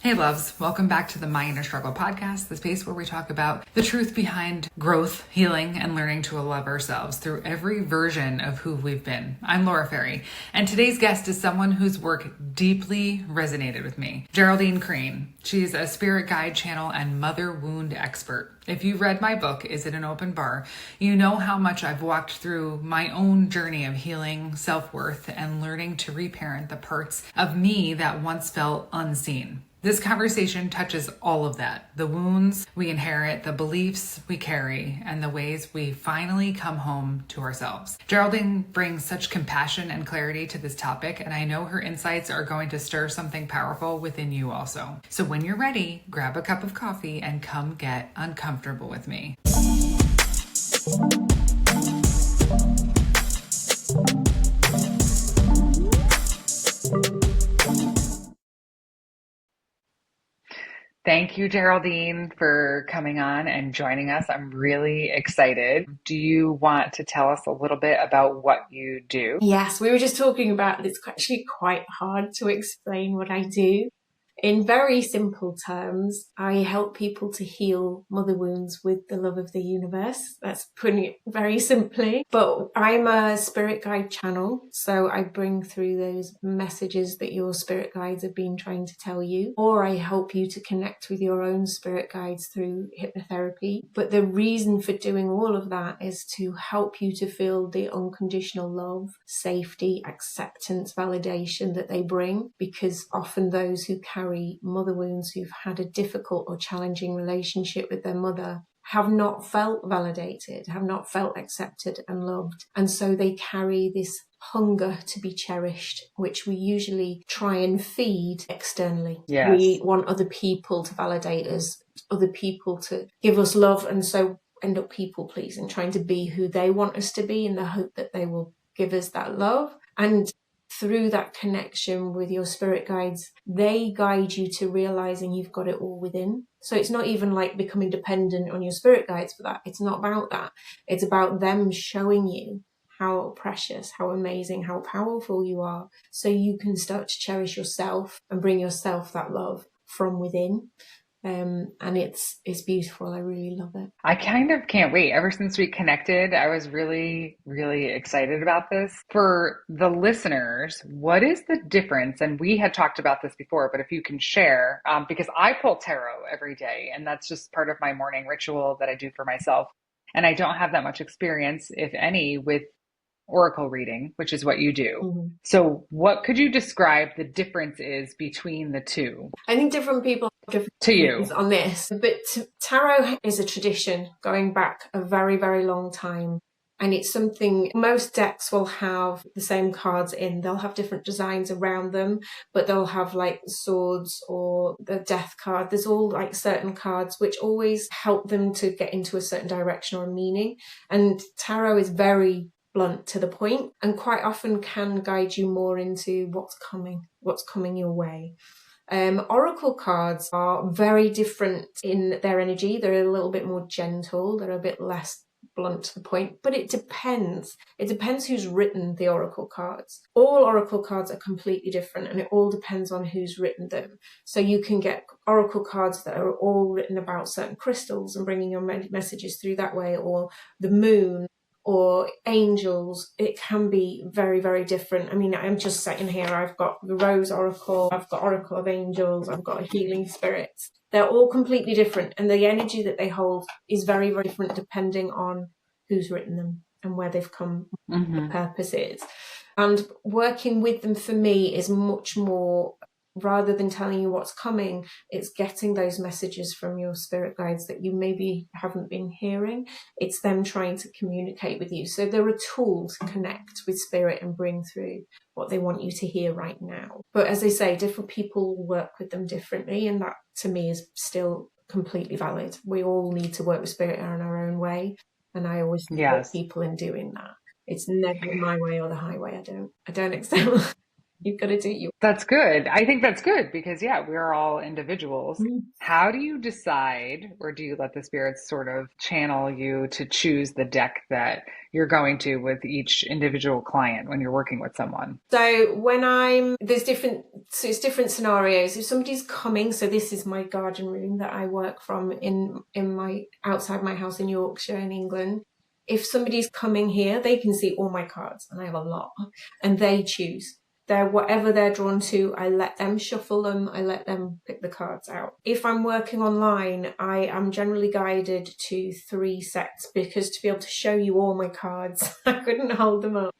Hey loves, welcome back to the My Inner Struggle podcast, the space where we talk about the truth behind growth, healing, and learning to love ourselves through every version of who we've been. I'm Laura Ferry, and today's guest is someone whose work deeply resonated with me, Geraldine Crane. She's a spirit guide channel and mother wound expert. If you've read my book, Is It an Open Bar?, you know how much I've walked through my own journey of healing, self-worth, and learning to reparent the parts of me that once felt unseen. This conversation touches all of that, the wounds we inherit, the beliefs we carry, and the ways we finally come home to ourselves. Geraldine brings such compassion and clarity to this topic, and I know her insights are going to stir something powerful within you also. So when you're ready, grab a cup of coffee and come get uncomfortable with me. Thank you, Geraldine, for coming on and joining us. I'm really excited. Do you want to tell us a little bit about what you do? Yes, we were just talking about it's actually quite hard to explain what I do. In very simple terms, I help people to heal mother wounds with the love of the universe. That's putting it very simply. But I'm a spirit guide channel, so I bring through those messages that your spirit guides have been trying to tell you, or I help you to connect with your own spirit guides through hypnotherapy. But the reason for doing all of that is to help you to feel the unconditional love, safety, acceptance, validation that they bring, because often those who carry mother wounds, who've had a difficult or challenging relationship with their mother, have not felt validated, have not felt accepted and loved. And so they carry this hunger to be cherished, which we usually try and feed externally. Yes. We want other people to validate us, other people to give us love, and so end up people pleasing, trying to be who they want us to be in the hope that they will give us that love. And through that connection with your spirit guides, they guide you to realizing you've got it all within. So it's not even like becoming dependent on your spirit guides for that. It's not about that. It's about them showing you how precious, how amazing, how powerful you are, so you can start to cherish yourself and bring yourself that love from within. And it's beautiful. I really love it. I kind of can't wait. Ever since we connected, I was really, really excited about this. For the listeners, what is the difference? And we had talked about this before, but if you can share, because I pull tarot every day, and that's just part of my morning ritual that I do for myself. And I don't have that much experience, if any, with oracle reading, which is what you do. Mm-hmm. So what could you describe the difference is between the two? I think different people have different to you views on this, but tarot is a tradition going back a very, very long time. And it's something, most decks will have the same cards in. They'll have different designs around them, but they'll have like swords or the death card. There's all like certain cards which always help them to get into a certain direction or a meaning. And tarot is very blunt to the point, and quite often can guide you more into what's coming your way. Oracle cards are very different in their energy. They're a little bit more gentle. They're a bit less blunt to the point, but it depends. It depends who's written the oracle cards. All oracle cards are completely different, and it all depends on who's written them. So you can get oracle cards that are all written about certain crystals and bringing your messages through that way, or the moon, or angels. It can be very, very different. I mean, I'm just sitting here. I've got the Rose Oracle, I've got Oracle of Angels, I've got a Healing Spirits. They're all completely different. And the energy that they hold is very, very different depending on who's written them and where they've come, what the purpose is. And working with them for me is much more, rather than telling you what's coming, it's getting those messages from your spirit guides that you maybe haven't been hearing. It's them trying to communicate with you. So they're a tool to connect with spirit and bring through what they want you to hear right now. But as I say, different people work with them differently, and that to me is still completely valid. We all need to work with spirit in our own way, and I always support people in doing that. It's never my way or the highway. I don't accept. You've got to do your. That's good. I think that's good because, yeah, we're all individuals. Mm. How do you decide, or do you let the spirits sort of channel you to choose the deck that you're going to with each individual client when you're working with someone? So it's different scenarios. If somebody's coming, so this is my garden room that I work from in my outside my house in Yorkshire in England. If somebody's coming here, they can see all my cards, and I have a lot, and they choose. Whatever they're drawn to, I let them shuffle them. I let them pick the cards out. If I'm working online, I am generally guided to 3 sets because to be able to show you all my cards, I couldn't hold them up.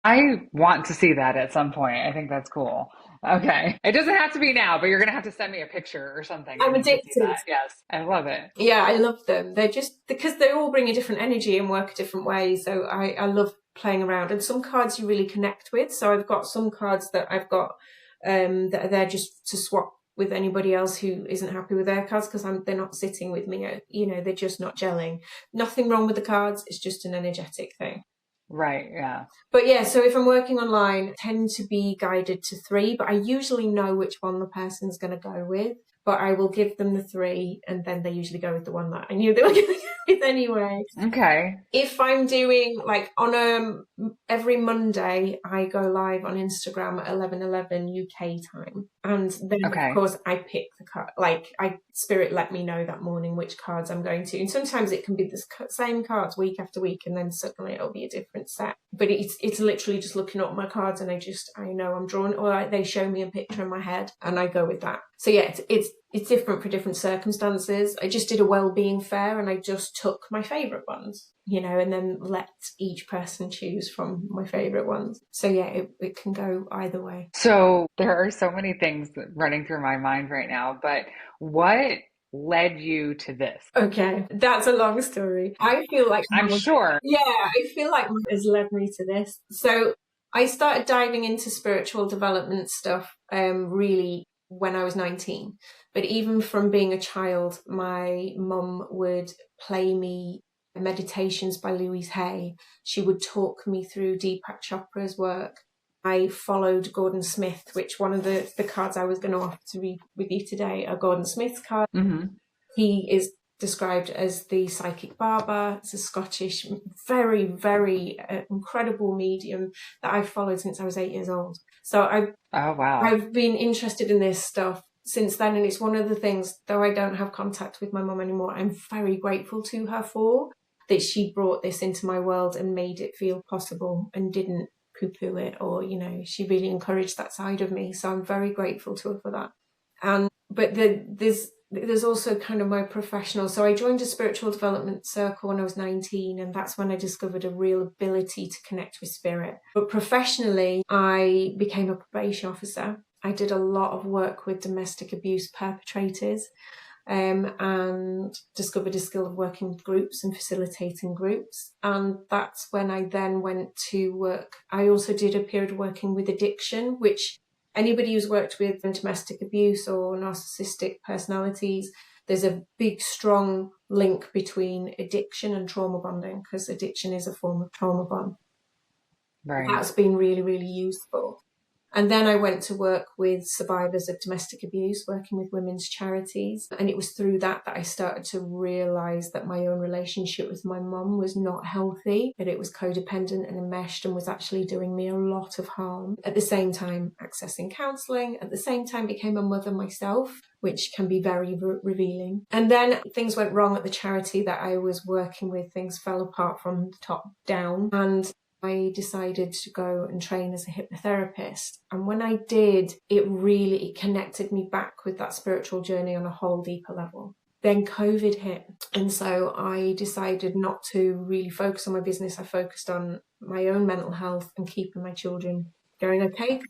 I want to see that at some point. I think that's cool. Okay. It doesn't have to be now, but you're going to have to send me a picture or something. I I'm need to see addicted. that. Yes. I love it. Yeah, I love them. They're just because they all bring a different energy and work a different way. So I love playing around. And some cards you really connect with. So I've got some cards that I've got that are there just to swap with anybody else who isn't happy with their cards because they're not sitting with me. You know, they're just not gelling. Nothing wrong with the cards. It's just an energetic thing. Right. Yeah. But yeah, so if I'm working online, I tend to be guided to 3, but I usually know which one the person's going to go with. But I will give them the 3, and then they usually go with the one that I knew they were going to go with anyway. Okay. If I'm doing like on every Monday, I go live on Instagram at 11:11 UK time, and then Okay. of course I pick the card. Like Spirit let me know that morning which cards I'm going to, and sometimes it can be the same cards week after week, and then suddenly it'll be a different set. But it's literally just looking at my cards, and I know I'm drawn, or like they show me a picture in my head, and I go with that. So yeah, it's different for different circumstances. I just did a well-being fair and I just took my favourite ones, you know, and then let each person choose from my favourite ones. So yeah, it can go either way. So there are so many things running through my mind right now, but what led you to this? Okay, that's a long story. I feel like I'm sure. I feel like has led me to this. So I started diving into spiritual development stuff really when I was 19. But even from being a child, my mum would play me meditations by Louise Hay. She would talk me through Deepak Chopra's work. I followed Gordon Smith, which one of the cards I was going to offer to read with you today are Gordon Smith's cards. Mm-hmm. He is described as the psychic barber. It's a Scottish, very, very incredible medium that I've followed since I was 8 years old. So I've been interested in this stuff since then, and it's one of the things, though I don't have contact with my mum anymore, I'm very grateful to her for that she brought this into my world and made it feel possible and didn't poo-poo it, or, you know, she really encouraged that side of me. So I'm very grateful to her for that. But there's also kind of my professional. So I joined a spiritual development circle when I was 19, and that's when I discovered a real ability to connect with spirit. But professionally, I became a probation officer. I did a lot of work with domestic abuse perpetrators, and discovered a skill of working with groups and facilitating groups. And that's when I then went to work. I also did a period working with addiction, which anybody who's worked with domestic abuse or narcissistic personalities, there's a big, strong link between addiction and trauma bonding, because addiction is a form of trauma bond. Right. That's been really, really useful. And then I went to work with survivors of domestic abuse, working with women's charities. And it was through that I started to realise that my own relationship with my mum was not healthy, that it was codependent and enmeshed and was actually doing me a lot of harm. At the same time, accessing counselling, at the same time became a mother myself, which can be very revealing. And then things went wrong at the charity that I was working with. Things fell apart from the top down. And I decided to go and train as a hypnotherapist. And when I did, it connected me back with that spiritual journey on a whole deeper level. Then COVID hit. And so I decided not to really focus on my business. I focused on my own mental health and keeping my children going okay.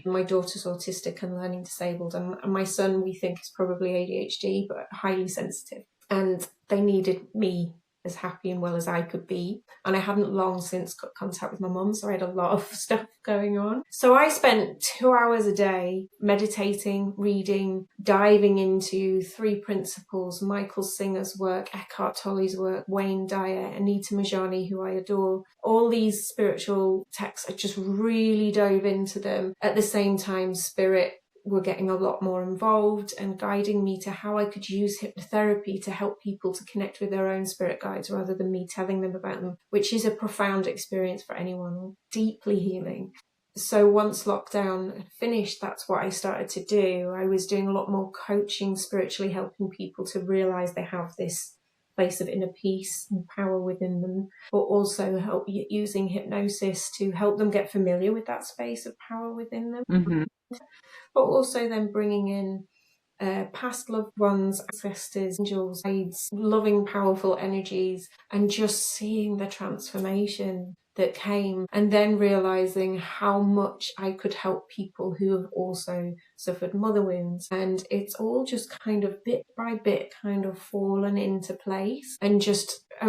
My daughter's autistic and learning disabled. And my son, we think, is probably ADHD, but highly sensitive. And they needed me as happy and well as I could be. And I hadn't long since got contact with my mum, so I had a lot of stuff going on. So I spent 2 hours a day meditating, reading, diving into 3 principles, Michael Singer's work, Eckhart Tolle's work, Wayne Dyer, Anita Majani, who I adore. All these spiritual texts, I just really dove into them. At the same time, spirit were getting a lot more involved and guiding me to how I could use hypnotherapy to help people to connect with their own spirit guides rather than me telling them about them, which is a profound experience for anyone, deeply healing. So once lockdown finished, that's what I started to do. I was doing a lot more coaching, spiritually helping people to realize they have this place of inner peace and power within them, but also help using hypnosis to help them get familiar with that space of power within them. Mm-hmm. But also then bringing in past loved ones, ancestors, angels, guides, loving, powerful energies, and just seeing the transformation that came, and then realizing how much I could help people who have also suffered mother wounds. And it's all just kind of bit by bit kind of fallen into place. And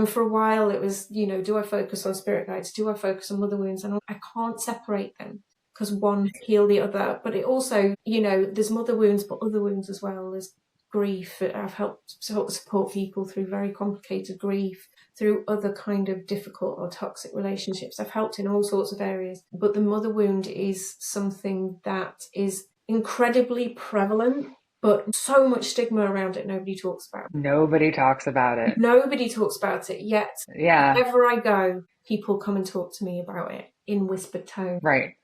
for a while it was, do I focus on spirit guides? Do I focus on mother wounds? And I can't separate them, because one heal the other. But it also, there's mother wounds, but other wounds as well. There's grief. I've helped support people through very complicated grief, through other kind of difficult or toxic relationships. I've helped in all sorts of areas. But the mother wound is something that is incredibly prevalent, but so much stigma around it nobody talks about. Nobody talks about it. Nobody talks about it, yet Yeah. wherever I go, people come and talk to me about it in whispered tone. Right.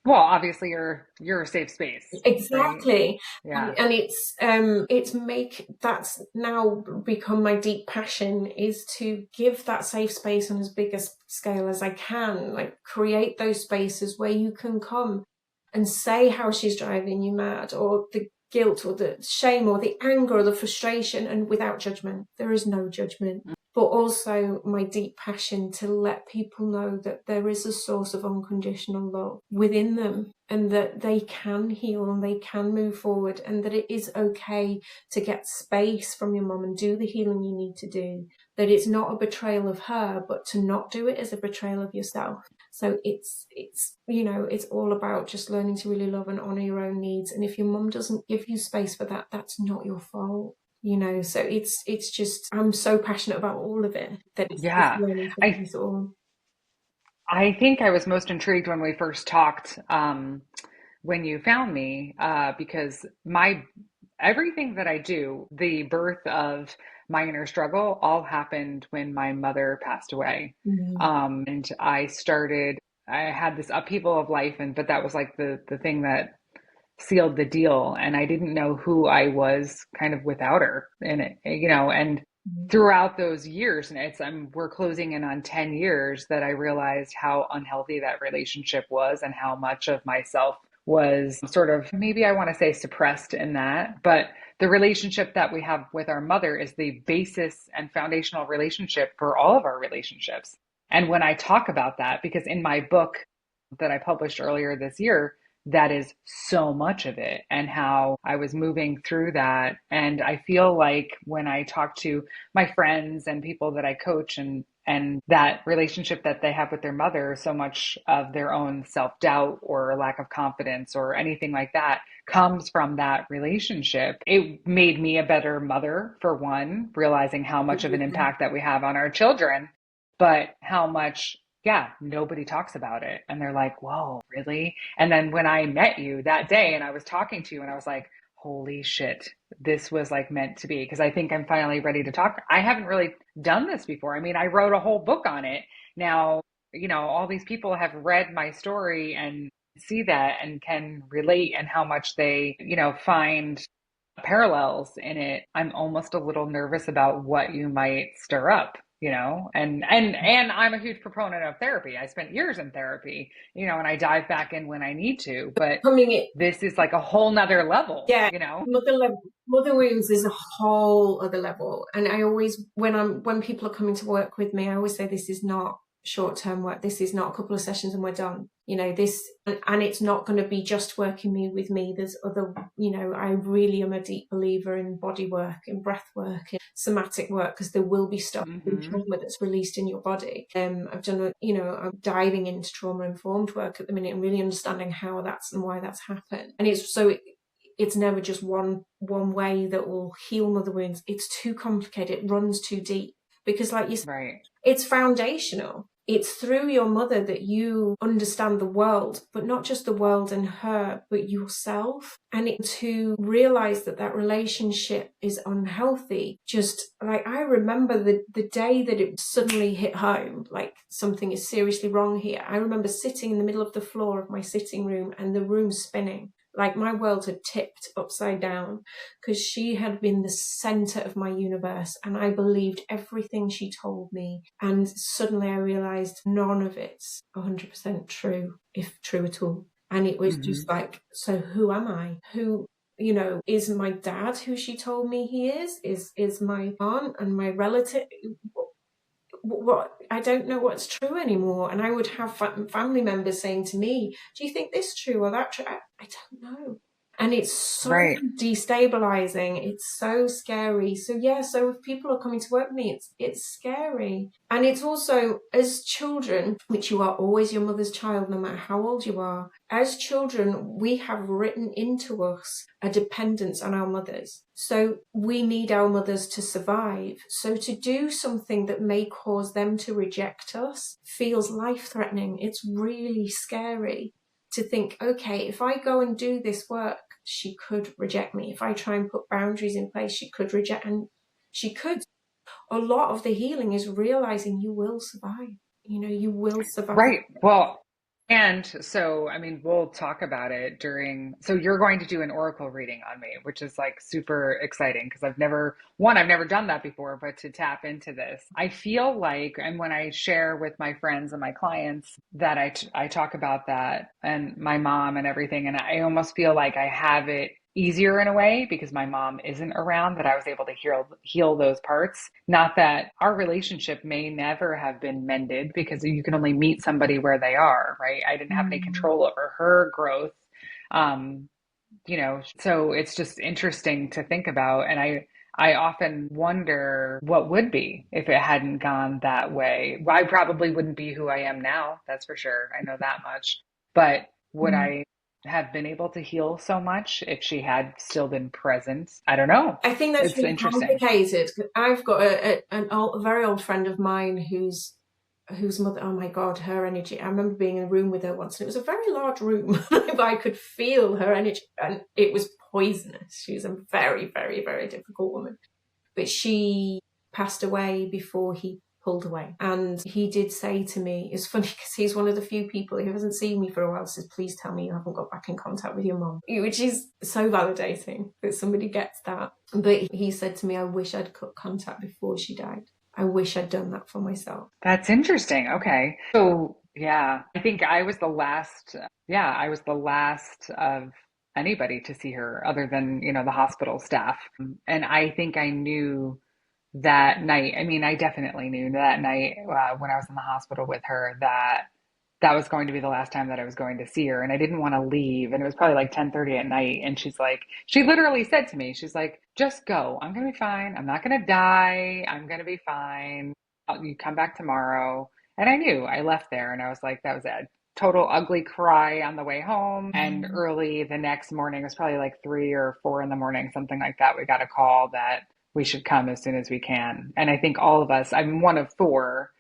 Well, obviously you're a safe space. Exactly. Right? Yeah. And that's now become my deep passion, is to give that safe space on as big a scale as I can, like create those spaces where you can come and say how she's driving you mad, or the guilt or the shame or the anger or the frustration, and without judgment. There is no judgment. But also my deep passion to let people know that there is a source of unconditional love within them, and that they can heal and they can move forward, and that it is okay to get space from your mum and do the healing you need to do. That it's not a betrayal of her, but to not do it is a betrayal of yourself. So it's all about just learning to really love and honor your own needs. And if your mum doesn't give you space for that, that's not your fault. So it's just, I'm so passionate about all of it that it's learning to do it all. I think I was most intrigued when we first talked, when you found me, because everything that I do, the birth of my inner struggle, all happened when my mother passed away. Mm-hmm. And I had this upheaval of life, but that was like the thing that sealed the deal. And I didn't know who I was kind of without her in it, and throughout those years, and we're closing in on 10 years, that I realized how unhealthy that relationship was, and how much of myself was sort of, maybe I want to say, suppressed in that. But the relationship that we have with our mother is the basis and foundational relationship for all of our relationships. And when I talk about that, because in my book that I published earlier this year, that is so much of it, and how I was moving through that. And I feel like when I talk to my friends and people that I coach, and that relationship that they have with their mother, so much of their own self-doubt or lack of confidence or anything like that comes from that relationship. It made me a better mother, for one, realizing how much of an impact that we have on our children, but how much nobody talks about it. And they're like, whoa, really? And then when I met you that day and I was talking to you, and I was like, holy shit, this was like meant to be. Because I think I'm finally ready to talk. I haven't really done this before. I mean, I wrote a whole book on it. Now, all these people have read my story and see that and can relate, and how much they, find parallels in it. I'm almost a little nervous about what you might stir up. And I'm a huge proponent of therapy. I spent years in therapy, and I dive back in when I need to, but this is like a whole nother level. Yeah. Mother wounds is a whole other level. And I always, when people are coming to work with me, I always say, this is not short-term work. This is not a couple of sessions and we're done. this, and it's not going to be just working with me. There's other, I really am a deep believer in body work, in breath work, in somatic work, because there will be stuff in trauma that's released in your body. I've done, I'm diving into trauma informed work at the minute and really understanding how that's and why that's happened. And it's never just one way that will heal mother wounds. It's too complicated. It runs too deep, because like you said, Right. It's foundational. It's through your mother that you understand the world, but not just the world and her, but yourself. And to realize that relationship is unhealthy. Just like, I remember the day that it suddenly hit home, like something is seriously wrong here. I remember sitting in the middle of the floor of my sitting room and the room spinning. Like my world had tipped upside down, because she had been the center of my universe and I believed everything she told me. And suddenly I realized none of it's 100% true, if true at all. And it was just like, so who am I? Who, is my dad who she told me he is? Is my aunt and my relative? What I don't know what's true anymore. And I would have family members saying to me, do you think this true or that true? I don't know. And it's so destabilizing. It's so scary. So if people are coming to work with me, it's scary. And it's also, as children, which you are always your mother's child, no matter how old you are, as children, we have written into us a dependence on our mothers. So we need our mothers to survive. So to do something that may cause them to reject us feels life-threatening. It's really scary to think, okay, if I go and do this work, she could reject me. If I try and put boundaries in place, she could reject, and she could. A lot of the healing is realizing you will survive. You will survive. Right. Well, and so, I mean, we'll talk about it so you're going to do an oracle reading on me, which is like super exciting because I've never done that before, but to tap into this, I feel like, and when I share with my friends and my clients that I talk about that and my mom and everything, and I almost feel like I have it easier in a way because my mom isn't around, that I was able to heal those parts. Not that our relationship may never have been mended, because you can only meet somebody where they are, right? I didn't have any control over her growth. So it's just interesting to think about. And I often wonder what would be if it hadn't gone that way. I probably wouldn't be who I am now. That's for sure. I know that much. But would I have been able to heal so much if she had still been present? I don't know. I think that's really complicated. I've got a very old friend of mine whose mother, oh my God, her energy. I remember being in a room with her once, and it was a very large room, but I could feel her energy, and it was poisonous. She was a very, very, very difficult woman. But she passed away before he pulled away. And he did say to me, it's funny because he's one of the few people who hasn't seen me for a while, says, please tell me you haven't got back in contact with your mum, which is so validating that somebody gets that. But he said to me, I wish I'd cut contact before she died. I wish I'd done that for myself. That's interesting. Okay. So yeah, I think I was the last of anybody to see her other than, the hospital staff. And I think I knew that night. I mean, I definitely knew that night when I was in the hospital with her that was going to be the last time that I was going to see her. And I didn't want to leave. And it was probably like 10:30 at night. And she literally said to me, she's like, just go. I'm going to be fine. I'm not going to die. I'm going to be fine. You come back tomorrow. And I knew. I left there and I was like, that was it. Total ugly cry on the way home. And early the next morning, it was probably like 3 or 4 in the morning, something like that. We got a call that we should come as soon as we can. And I think all of us, I'm one of 4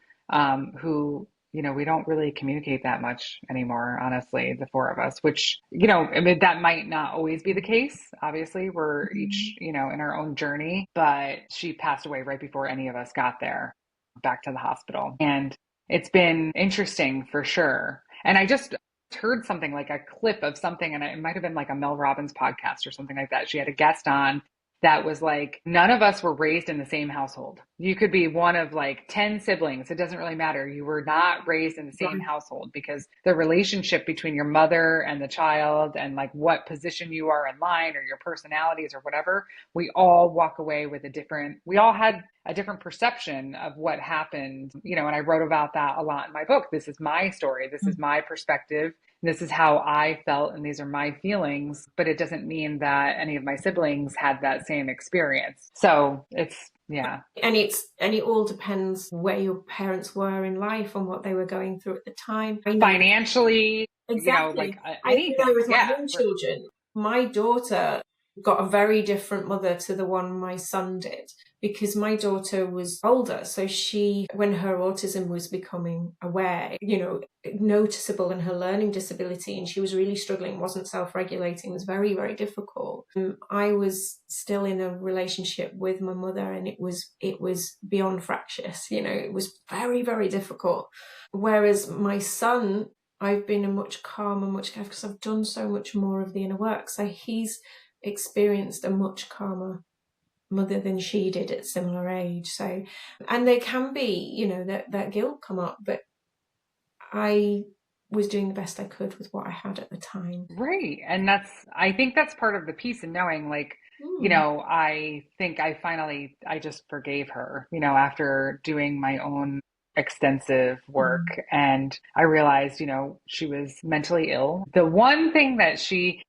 who, we don't really communicate that much anymore, honestly, the 4 of us, which, I mean, that might not always be the case. Obviously, we're each, in our own journey, but she passed away right before any of us got there, back to the hospital. And it's been interesting for sure. And I just heard something, like a clip of something, and it might have been like a Mel Robbins podcast or something like that. She had a guest on that was like, none of us were raised in the same household. You could be one of like 10 siblings. It doesn't really matter. You were not raised in the same Right. household because the relationship between your mother and the child and like what position you are in line or your personalities or whatever, we all walk away with we all had a different perception of what happened, and I wrote about that a lot in my book. This is my story. This is my perspective. This is how I felt, and these are my feelings, but it doesn't mean that any of my siblings had that same experience. So yeah. And it all depends where your parents were in life and what they were going through at the time. I know Financially, like exactly. I know anything. with my Yeah. own children, my daughter got a very different mother to the one my son did, because my daughter was older. So when her autism was becoming aware, noticeable in her learning disability, and she was really struggling, wasn't self-regulating, was very, very difficult. I was still in a relationship with my mother, and it was beyond fractious. It was very, very difficult. Whereas my son, I've been a much calmer, because I've done so much more of the inner work. So he's experienced a much calmer mother than she did at similar age. So, and there can be, that guilt come up, but I was doing the best I could with what I had at the time. Right. And I think that's part of the piece in knowing, like, I think I just forgave her, after doing my own extensive work. And I realized, she was mentally ill. The one thing that she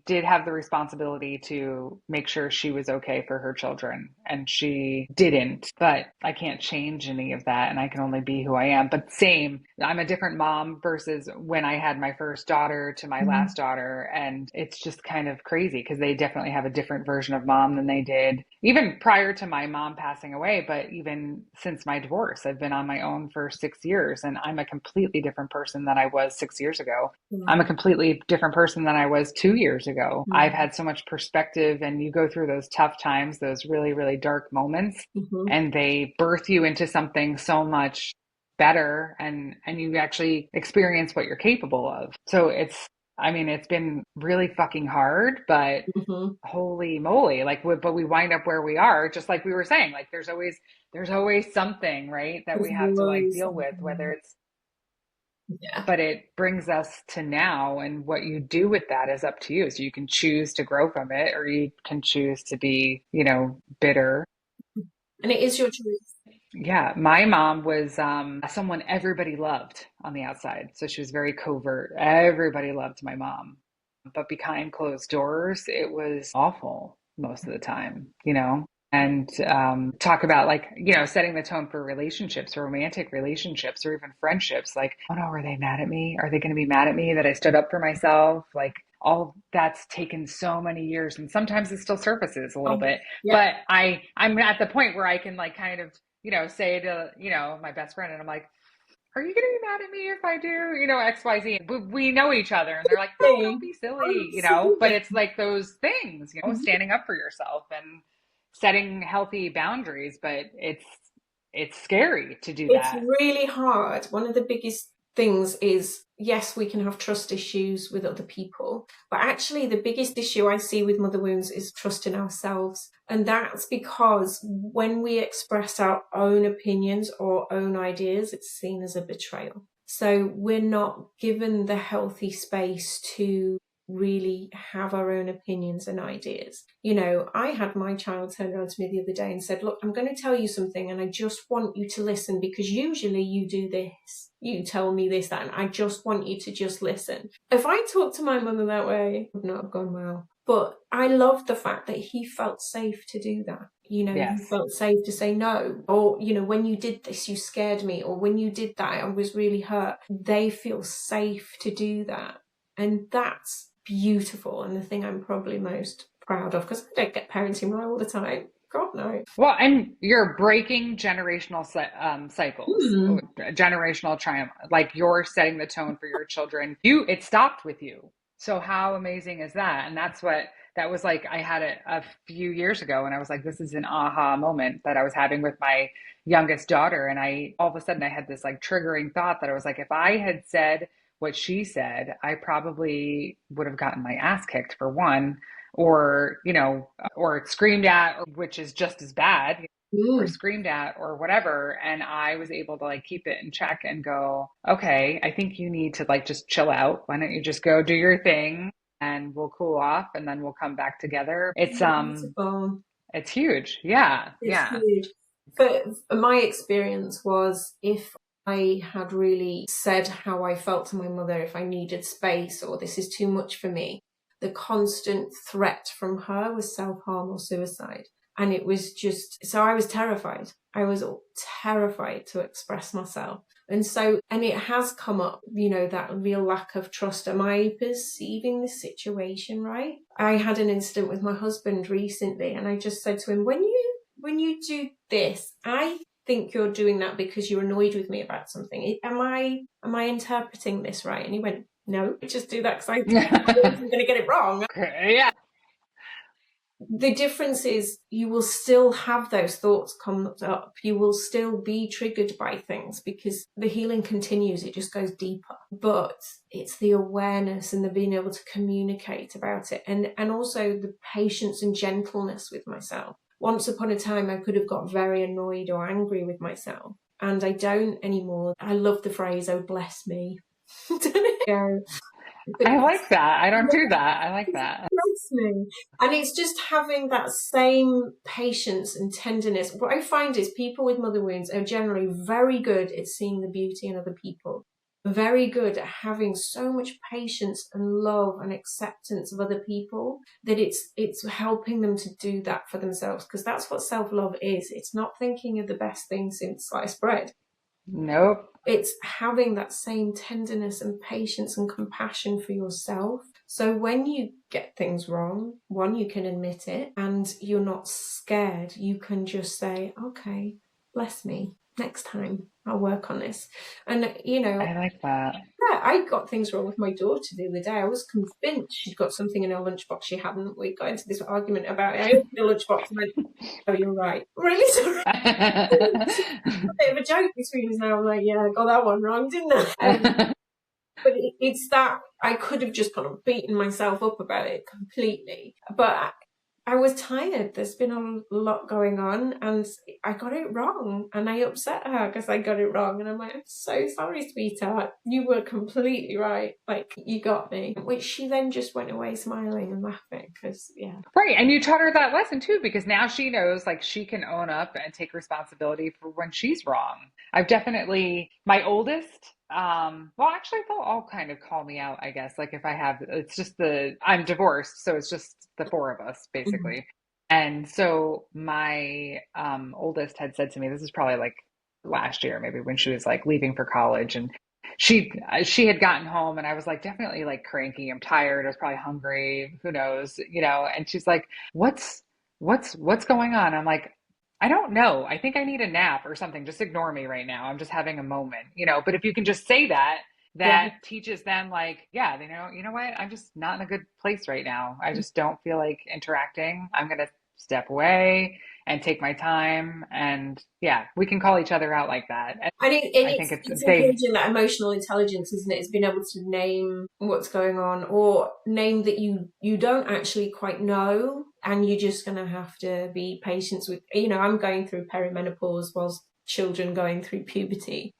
did have the responsibility to make sure she was okay for her children, and she didn't, but I can't change any of that, and I can only be who I am. But same, I'm a different mom versus when I had my first daughter to my last daughter, and it's just kind of crazy because they definitely have a different version of mom than they did even prior to my mom passing away. But even since my divorce, I've been on my own for 6 years, and I'm a completely different person than I was 6 years ago. I'm a completely different person than I was 2 years ago. I've had so much perspective, and you go through those tough times, those really, really dark moments, and they birth you into something so much better, and you actually experience what you're capable of. So it's been really fucking hard, but holy moly, but we wind up where we are, just like we were saying, like there's always something, right, that we have to like deal with, whether it's but it brings us to now, and what you do with that is up to you. So you can choose to grow from it, or you can choose to be, bitter. And it is your choice. Yeah. My mom was someone everybody loved on the outside. So she was very covert. Everybody loved my mom. But behind closed doors, it was awful most of the time, and talk about like, setting the tone for relationships, or romantic relationships, or even friendships. Like, oh no, are they mad at me? Are they going to be mad at me that I stood up for myself? Like, all that's taken so many years, and sometimes it still surfaces a little bit. But I'm at the point where I can like kind of, say to, my best friend, and I'm like, are you going to be mad at me if I do, XYZ? We know each other, and they're like, no, don't be silly, but it's like those things, standing up for yourself and setting healthy boundaries, but it's scary to do It's that. really hard. One of the biggest things is, yes, we can have trust issues with other people, but actually the biggest issue I see with mother wounds is trust in ourselves. And that's because when we express our own opinions or own ideas, it's seen as a betrayal. So we're not given the healthy space to really have our own opinions and ideas. I had my child turn around to me the other day and said, look, I'm going to tell you something, and I just want you to listen, because usually you do this. You tell me this, that, and I just want you to just listen. If I talked to my mother that way, it would not have gone well. But I love the fact that he felt safe to do that. Yes. He felt safe to say no. Or, when you did this, you scared me. Or when you did that, I was really hurt. They feel safe to do that. And that's beautiful, and the thing I'm probably most proud of, because I don't get parenting right all the time. God, no. Well, and you're breaking generational cycles, generational triumph. Like, you're setting the tone for your children. It stopped with you. So how amazing is that? And that was like, I had it a few years ago, and I was like, this is an aha moment that I was having with my youngest daughter. And all of a sudden I had this like triggering thought that I was like, if I had said what she said, I probably would have gotten my ass kicked, for one. or, or screamed at, or, which is just as bad, or Mm. screamed at or whatever. And I was able to like keep it in check and go, okay, I think you need to like just chill out. Why don't you just go do your thing and we'll cool off and then we'll come back together. Beautiful. It's huge. Yeah. It's Yeah. huge. But my experience was, if I had really said how I felt to my mother, if I needed space or this is too much for me, the constant threat from her was self-harm or suicide. And it was just, so I was terrified. I was terrified to express myself. And it has come up, that real lack of trust. Am I perceiving the situation right? I had an incident with my husband recently, and I just said to him, when you do this, I think you're doing that because you're annoyed with me about something. Am I interpreting this right? And he went, no, just do that because I'm going to get it wrong. Yeah. The difference is you will still have those thoughts come up. You will still be triggered by things because the healing continues. It just goes deeper. But it's the awareness and the being able to communicate about it, and also the patience and gentleness with myself. Once upon a time, I could have got very annoyed or angry with myself, and I don't anymore. I love the phrase, "Oh, bless me." I like that. I don't do that. I like that. Me. And it's just having that same patience and tenderness. What I find is people with mother wounds are generally very good at seeing the beauty in other people, very good at having so much patience and love and acceptance of other people that it's helping them to do that for themselves, because that's what self-love is. It's not thinking of the best thing since sliced bread. Nope. It's having that same tenderness and patience and compassion for yourself. So when you get things wrong, one, you can admit it and you're not scared. You can just say, okay, bless me. Next time I'll work on this. And, I like that. yeah, I got things wrong with my daughter the other day. I was convinced she'd got something in her lunchbox she hadn't. We got into this argument about it. I opened the lunchbox and went, oh, you're right. Really sorry. A bit of a joke between us now. I'm like, yeah, I got that one wrong, didn't I? But it's that I could have just kind of beaten myself up about it completely. But I was tired. There's been a lot going on and I got it wrong. And I upset her because I got it wrong. And I'm like, I'm so sorry, sweetheart. You were completely right. Like, you got me. Which she then just went away smiling and laughing because, yeah. Right. And you taught her that lesson too, because now she knows like she can own up and take responsibility for when she's wrong. I've definitely, my oldest, well, actually, they'll all kind of call me out, I guess. Like if I have, it's just I'm divorced, so it's just the four of us, Mm-hmm. basically. And so my oldest had said to me, this is probably like last year, maybe when she was like leaving for college, and she had gotten home, and I was like definitely like cranky. I'm tired. I was probably hungry. Who knows, And she's like, "What's going on?" I'm like, I don't know. I think I need a nap or something. Just ignore me right now. I'm just having a moment. But if you can just say that, Yeah. that teaches them like, yeah, you know what? I'm just not in a good place right now. I just don't feel like interacting. I'm going to step away and take my time. And yeah, we can call each other out like that. And I think It's they, engaging that emotional intelligence, isn't it? It's being able to name what's going on, or name that you don't actually quite know, and you're just going to have to be patient with. I'm going through perimenopause whilst children going through puberty.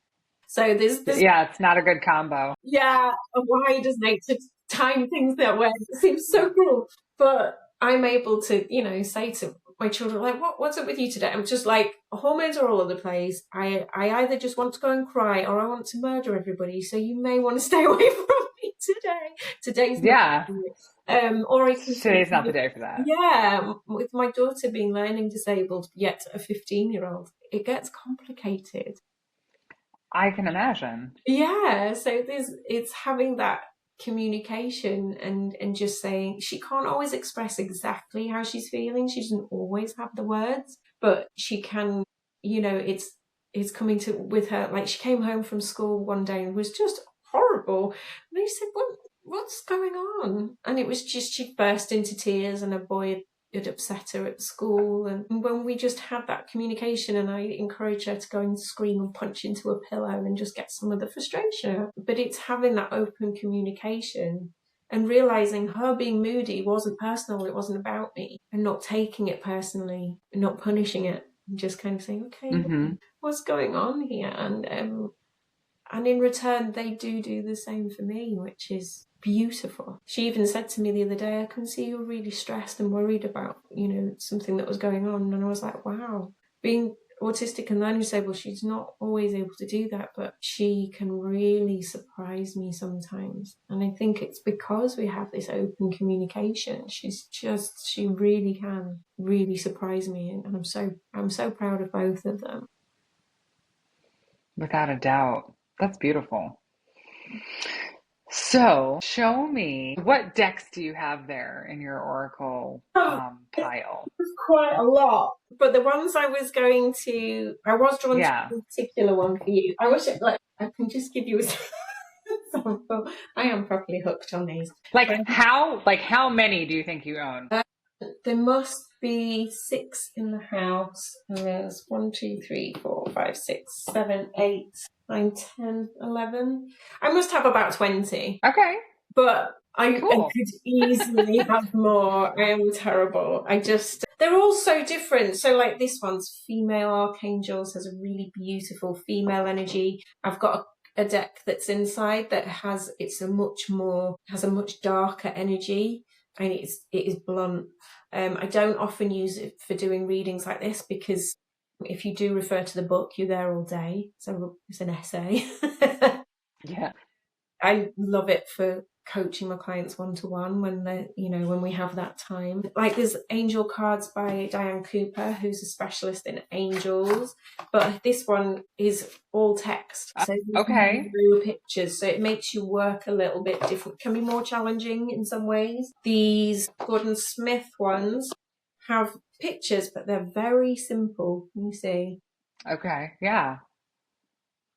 So there's yeah, it's not a good combo. yeah. Why does nature time things that way? It seems so cool, but I'm able to say to my children, like, what's up with you today? I'm just like, hormones are all over the place. I either just want to go and cry or I want to murder everybody. So you may want to stay away from me today. Today's Yeah. not. Or I can Today's not the day for that. Yeah, with my daughter being learning disabled, yet a 15-year-old, it gets complicated. I can imagine. Yeah, so it's having that communication and just saying she can't always express exactly how she's feeling. She doesn't always have the words, but she can, it's coming to with her. Like, she came home from school one day and was just horrible. And I said, what's going on? And it was just, she burst into tears and a boy had upset her at school. And when we just had that communication, and I encouraged her to go and scream and punch into a pillow and just get some of the frustration out. But it's having that open communication and realizing her being moody wasn't personal. It wasn't about me, and not taking it personally, not punishing it, and just kind of saying, okay, what's going on here? And in return, they do the same for me, which is beautiful. She even said to me the other day, I can see you're really stressed and worried about, something that was going on. And I was like, wow, being autistic and learning disabled, she's not always able to do that, but she can really surprise me sometimes. And I think it's because we have this open communication. She really can really surprise me. And I'm so proud of both of them. Without a doubt. That's beautiful. So show me, what decks do you have there in your Oracle pile? There's quite a lot. But the ones I was drawn to a particular one for you. I wish I can just give you a sample. I am properly hooked on these. How many do you think you own? There must be 6 in the house. And there's 1, 2, 3, 4, 5, 6, 7, 8, 9, 10, 11. I must have about 20. Okay. But I could easily have more. I am terrible. They're all so different. So like this one's Female Archangels, has a really beautiful female energy. I've got a deck that's inside that has a much darker energy, and it is blunt. I don't often use it for doing readings like this, because if you do refer to the book, you're there all day. So it's an essay. Yeah. I love it for coaching my clients one-to-one when we have that time. Like there's angel cards by Diane Cooper, who's a specialist in angels, but this one is all text. So okay. No pictures, so it makes you work a little bit different. Can be more challenging in some ways. These Gordon Smith ones have pictures, but they're very simple. You see. Okay. Yeah.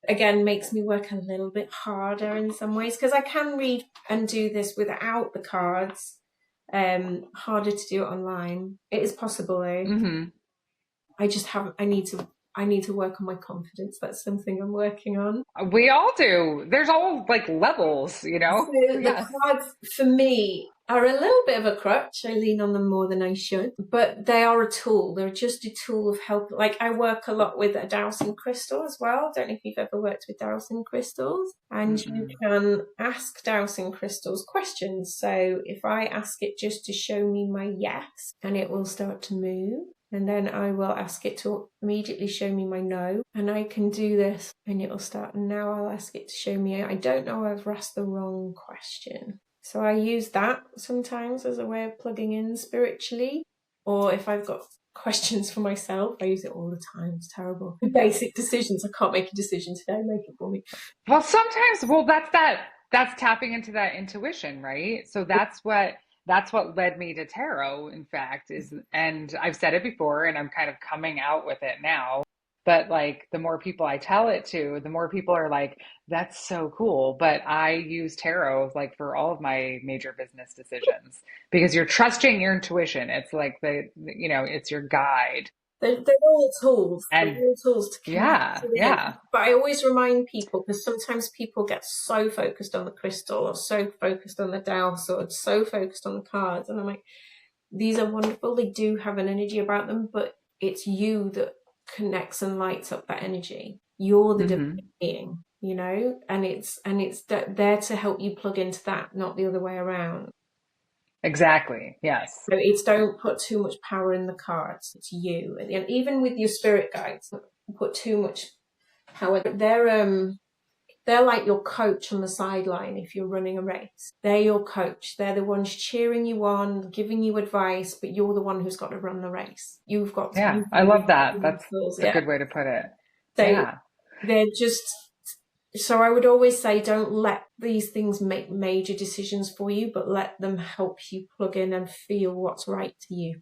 Again, makes me work a little bit harder in some ways, because I can read and do this without the cards. Harder to do it online. It is possible though. Mm-hmm. I need to work on my confidence. That's something I'm working on. We all do. There's all levels, So the cards for me are a little bit of a crutch. I lean on them more than I should, but they are a tool. They're just a tool of help. Like I work a lot with a dowsing crystal as well. Don't know if you've ever worked with dowsing crystals, and you can ask dowsing crystals questions. So if I ask it just to show me my yes, and it will start to move. And then I will ask it to immediately show me my no. And I can do this and it'll start. And now I'll ask it to show me, I don't know, I've asked the wrong question. So I use that sometimes as a way of plugging in spiritually. Or if I've got questions for myself, I use it all the time. It's terrible. Basic decisions. I can't make a decision today. Make it for me. Well, sometimes, that's tapping into that intuition, right? So that's what led me to tarot, in fact, and I've said it before and I'm kind of coming out with it now, but the more people I tell it to, the more people are like, that's so cool. But I use tarot for all of my major business decisions, because you're trusting your intuition. It's it's your guide. They're all tools. And they're all tools to connect. Yeah. But I always remind people, because sometimes people get so focused on the crystal, or so focused on the dowse, or so focused on the cards. And I'm like, these are wonderful. They do have an energy about them, but it's you that connects and lights up that energy. You're the divine being, and it's there to help you plug into that, not the other way around. Exactly. Yes. So it's don't put too much power in the cards. It's you. And even with your spirit guides, don't put too much power. They're like your coach on the sideline if you're running a race. They're your coach. They're the ones cheering you on, giving you advice, but you're the one who's got to run the race. You've got to. Yeah, I love that. That's a good way to put it. So they're just... So I would always say, don't let these things make major decisions for you, but let them help you plug in and feel what's right to you.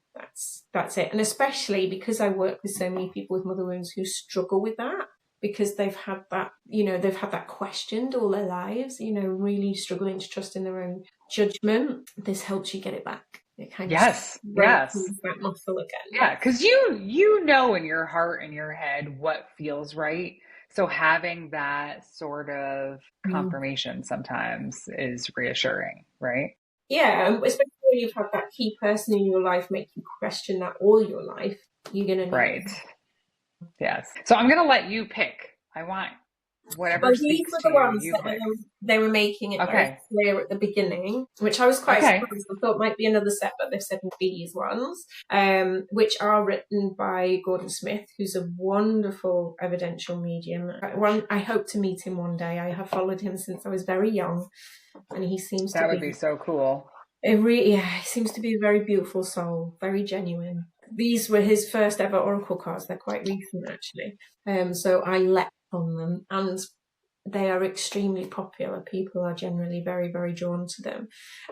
That's it. And especially because I work with so many people with mother wounds who struggle with that, because they've had that questioned all their lives, really struggling to trust in their own judgment. This helps you get it back. It kind of breaks that muscle again. Yeah, because you know in your heart and your head what feels right. So having that sort of Mm. confirmation sometimes is reassuring, right? Yeah, especially when you've had that key person in your life make you question that all your life, you're going to need Right. Yes. So I'm going to let you pick. I want Well, whatever these speaks were to the you, ones you that pick. they were making it very Okay. clear at the beginning, which I was quite Okay. surprised. I thought might be another set, but they've said these ones, which are written by Gordon Smith, who's a wonderful evidential medium. I hope to meet him one day. I have followed him since I was very young, and he seems to That would be be so cool. he seems to be a very beautiful soul, very genuine. These were his first ever oracle cards. They're quite recent, actually. So I leapt on them, and they are extremely popular. People are generally very, very drawn to them.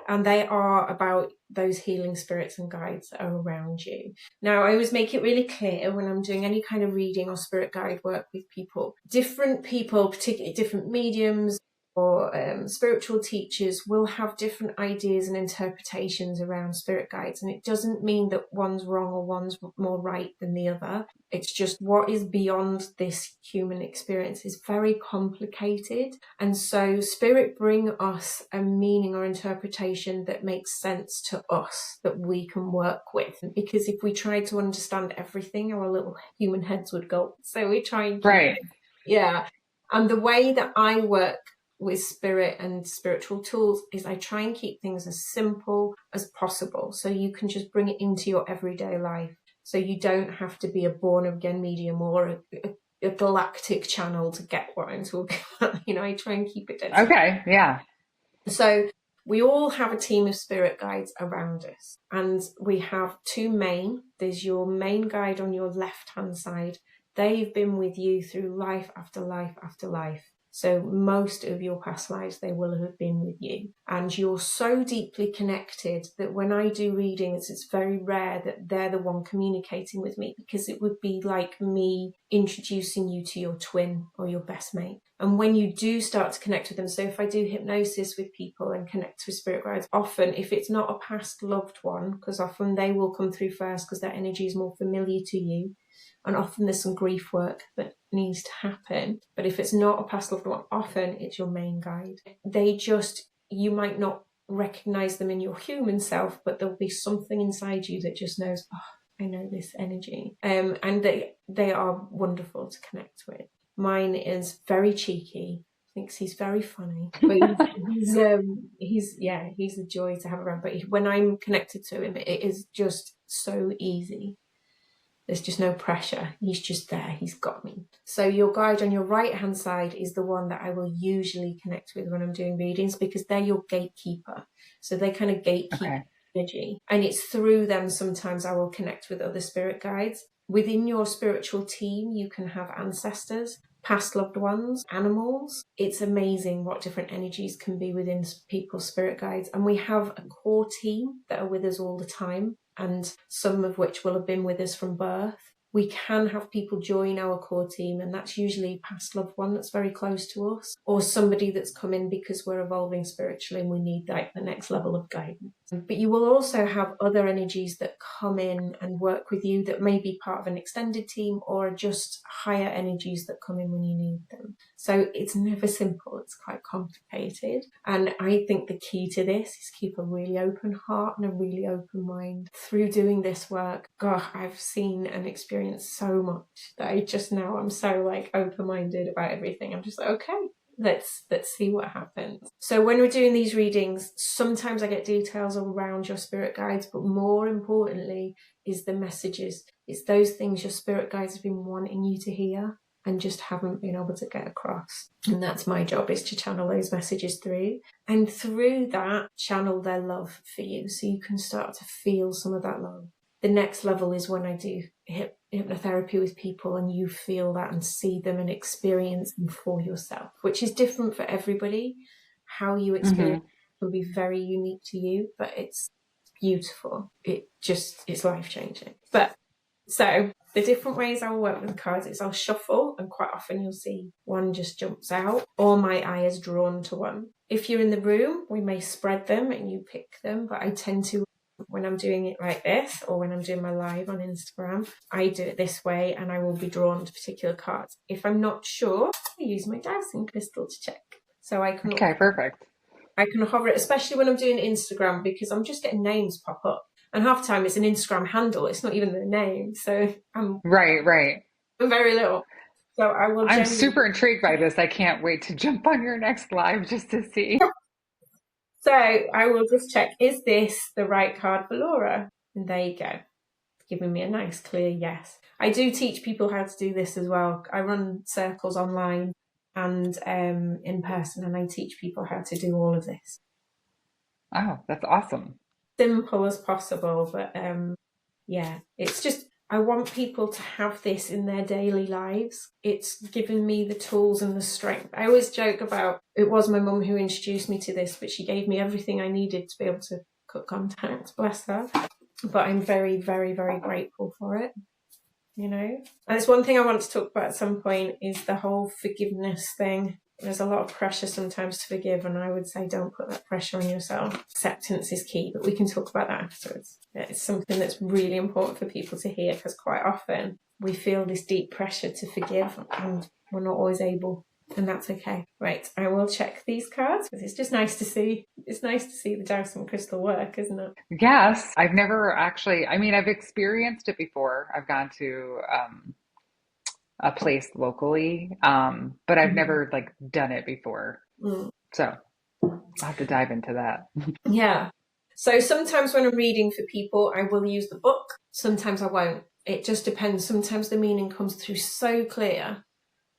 And they are about those healing spirits and guides that are around you. Now, I always make it really clear when I'm doing any kind of reading or spirit guide work with people, different people, particularly different mediums, or spiritual teachers will have different ideas and interpretations around spirit guides. And it doesn't mean that one's wrong or one's more right than the other. It's just what is beyond this human experience is very complicated. And so spirit bring us a meaning or interpretation that makes sense to us, that we can work with. Because if we tried to understand everything, our little human heads would go. So we try and keep Right. it. Yeah. And the way that I work with spirit and spiritual tools is I try and keep things as simple as possible so you can just bring it into your everyday life. So you don't have to be a born again medium or a galactic channel to get what I'm talking about. I try and keep it dead simple. Okay. Yeah. So we all have a team of spirit guides around us, and we have two main. There's your main guide on your left hand side. They've been with you through life after life after life. So most of your past lives, they will have been with you. And you're so deeply connected that when I do readings, it's very rare that they're the one communicating with me, because it would be like me introducing you to your twin or your best mate. And when you do start to connect with them, so if I do hypnosis with people and connect with spirit guides, often if it's not a past loved one, because often they will come through first because their energy is more familiar to you, and often there's some grief work that needs to happen. But if it's not a past loved one, often it's your main guide. You might not recognize them in your human self, but there'll be something inside you that just knows, oh, I know this energy. And they are wonderful to connect with. Mine is very cheeky, thinks he's very funny, but he's a joy to have around. But when I'm connected to him, it is just so easy. There's just no pressure. He's just there. He's got me. So your guide on your right-hand side is the one that I will usually connect with when I'm doing readings, because they're your gatekeeper. So they kind of gatekeep energy. And it's through them sometimes I will connect with other spirit guides. Within your spiritual team, you can have ancestors, past loved ones, animals. It's amazing what different energies can be within people's spirit guides. And we have a core team that are with us all the time, and some of which will have been with us from birth. We can have people join our core team, and that's usually a past loved one that's very close to us, or somebody that's come in because we're evolving spiritually and we need like the next level of guidance. But you will also have other energies that come in and work with you that may be part of an extended team, or just higher energies that come in when you need them. So it's never simple, it's quite complicated. And I think the key to this is keep a really open heart and a really open mind. Through doing this work, God, I've seen and experienced so much that I'm so like open-minded about everything. I'm just like, okay, let's see what happens. So when we're doing these readings, sometimes I get details around your spirit guides, but more importantly is the messages. It's those things your spirit guides have been wanting you to hear and just haven't been able to get across. And that's my job, is to channel those messages through. And through that, channel their love for you, so you can start to feel some of that love. The next level is when I do hypnotherapy with people, and you feel that and see them and experience them for yourself, which is different for everybody. How you experience will be very unique to you, but it's beautiful. It's life-changing. But so the different ways I'll work with the cards is I'll shuffle, and quite often you'll see one just jumps out, or my eye is drawn to one. If you're in the room, we may spread them and you pick them, but I tend to when I'm doing it like this, or when I'm doing my live on Instagram, I do it this way and I will be drawn to particular cards. If I'm not sure, I use my dowsing crystal to check. So I can Okay, perfect. I can hover it, especially when I'm doing Instagram, because I'm just getting names pop up. And half the time it's an Instagram handle. It's not even their name. So I'm Right. very little. So I will I'm genuinely. super intrigued by this. I can't wait to jump on your next live just to see. So I will just check, is this the right card for Laura? And there you go. It's giving me a nice clear yes. I do teach people how to do this as well. I run circles online and in person, and I teach people how to do all of this. Oh, that's awesome. Simple as possible, but yeah, it's just, I want people to have this in their daily lives. It's given me the tools and the strength. I always joke about, it was my mum who introduced me to this, but she gave me everything I needed to be able to cut contact, bless her. But I'm very, very, very grateful for it, you know? And it's one thing I want to talk about at some point is the whole forgiveness thing. There's a lot of pressure sometimes to forgive, and I would say don't put that pressure on yourself. Acceptance is key, but we can talk about that afterwards. It's something that's really important for people to hear, because quite often we feel this deep pressure to forgive and we're not always able, and that's okay. Right, I will check these cards because it's just nice to see. It's nice to see the dowsing crystal work, isn't it? Yes, I've never actually, I mean, I've experienced it before. I've gone to a place locally, but I've never like done it before. Mm. So I'll have to dive into that. Yeah. So sometimes when I'm reading for people, I will use the book. Sometimes I won't. It just depends. Sometimes the meaning comes through so clear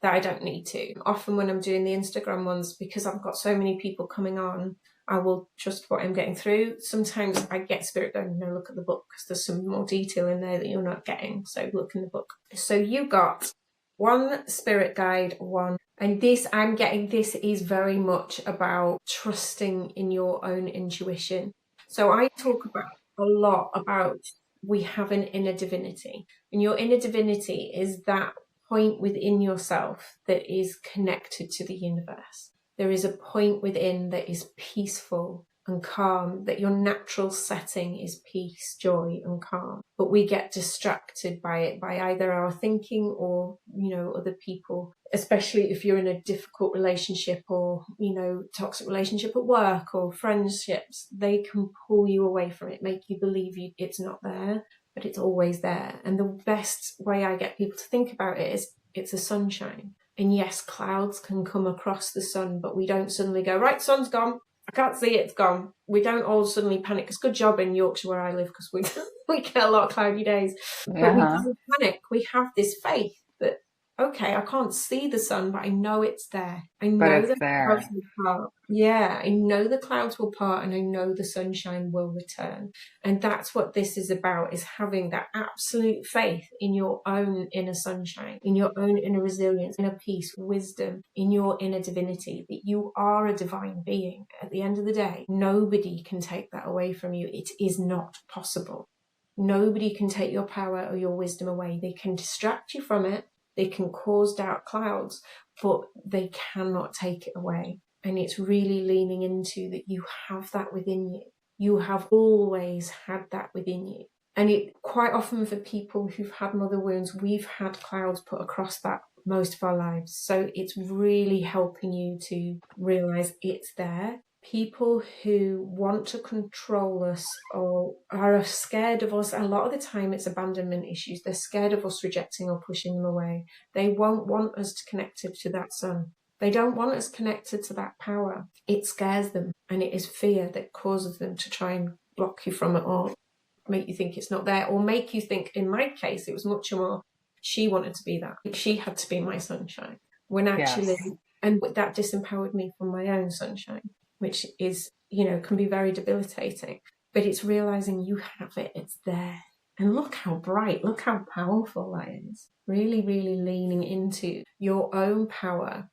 that I don't need to. Often when I'm doing the Instagram ones, because I've got so many people coming on, I will trust what I'm getting through. Sometimes I get spirit going, no, look at the book, because there's some more detail in there that you're not getting. So look in the book. So you got one spirit guide, one. And this, I'm getting, this is very much about trusting in your own intuition. So I talk about a lot about we have an inner divinity, and your inner divinity is that point within yourself that is connected to the universe. There is a point within that is peaceful and calm, that your natural setting is peace, joy, and calm. But we get distracted by it, by either our thinking or, you know, other people, especially if you're in a difficult relationship or, you know, toxic relationship at work or friendships. They can pull you away from it, make you believe it's not there, but it's always there. And the best way I get people to think about it is it's a sunshine. And yes, clouds can come across the sun, but we don't suddenly go, right, sun's gone. I can't see it, it's gone. We don't all suddenly panic. It's a good job in Yorkshire where I live, because we get a lot of cloudy days. But we don't panic. We have this faith that, okay, I can't see the sun, but I know it's there. I But know it's the clouds there. will part. Yeah, I know the clouds will part, and I know the sunshine will return. And that's what this is about, is having that absolute faith in your own inner sunshine, in your own inner resilience, inner peace, wisdom, in your inner divinity, that you are a divine being. At the end of the day, nobody can take that away from you. It is not possible. Nobody can take your power or your wisdom away. They can distract you from it. They can cause dark clouds, but they cannot take it away. And it's really leaning into that you have that within you. You have always had that within you. And it quite often for people who've had mother wounds, we've had clouds put across that most of our lives. So it's really helping you to realize it's there. People who want to control us or are scared of us, a lot of the time it's abandonment issues. They're scared of us rejecting or pushing them away. They won't want us connected to that sun. They don't want us connected to that power. It scares them, and it is fear that causes them to try and block you from it, or make you think it's not there, or make you think, in my case, it was much more, she wanted to be that. She had to be my sunshine. When actually, Yes. and that disempowered me from my own sunshine, which is, you know, can be very debilitating. But it's realizing you have it, it's there. And look how bright, look how powerful that is. Really, really leaning into your own power.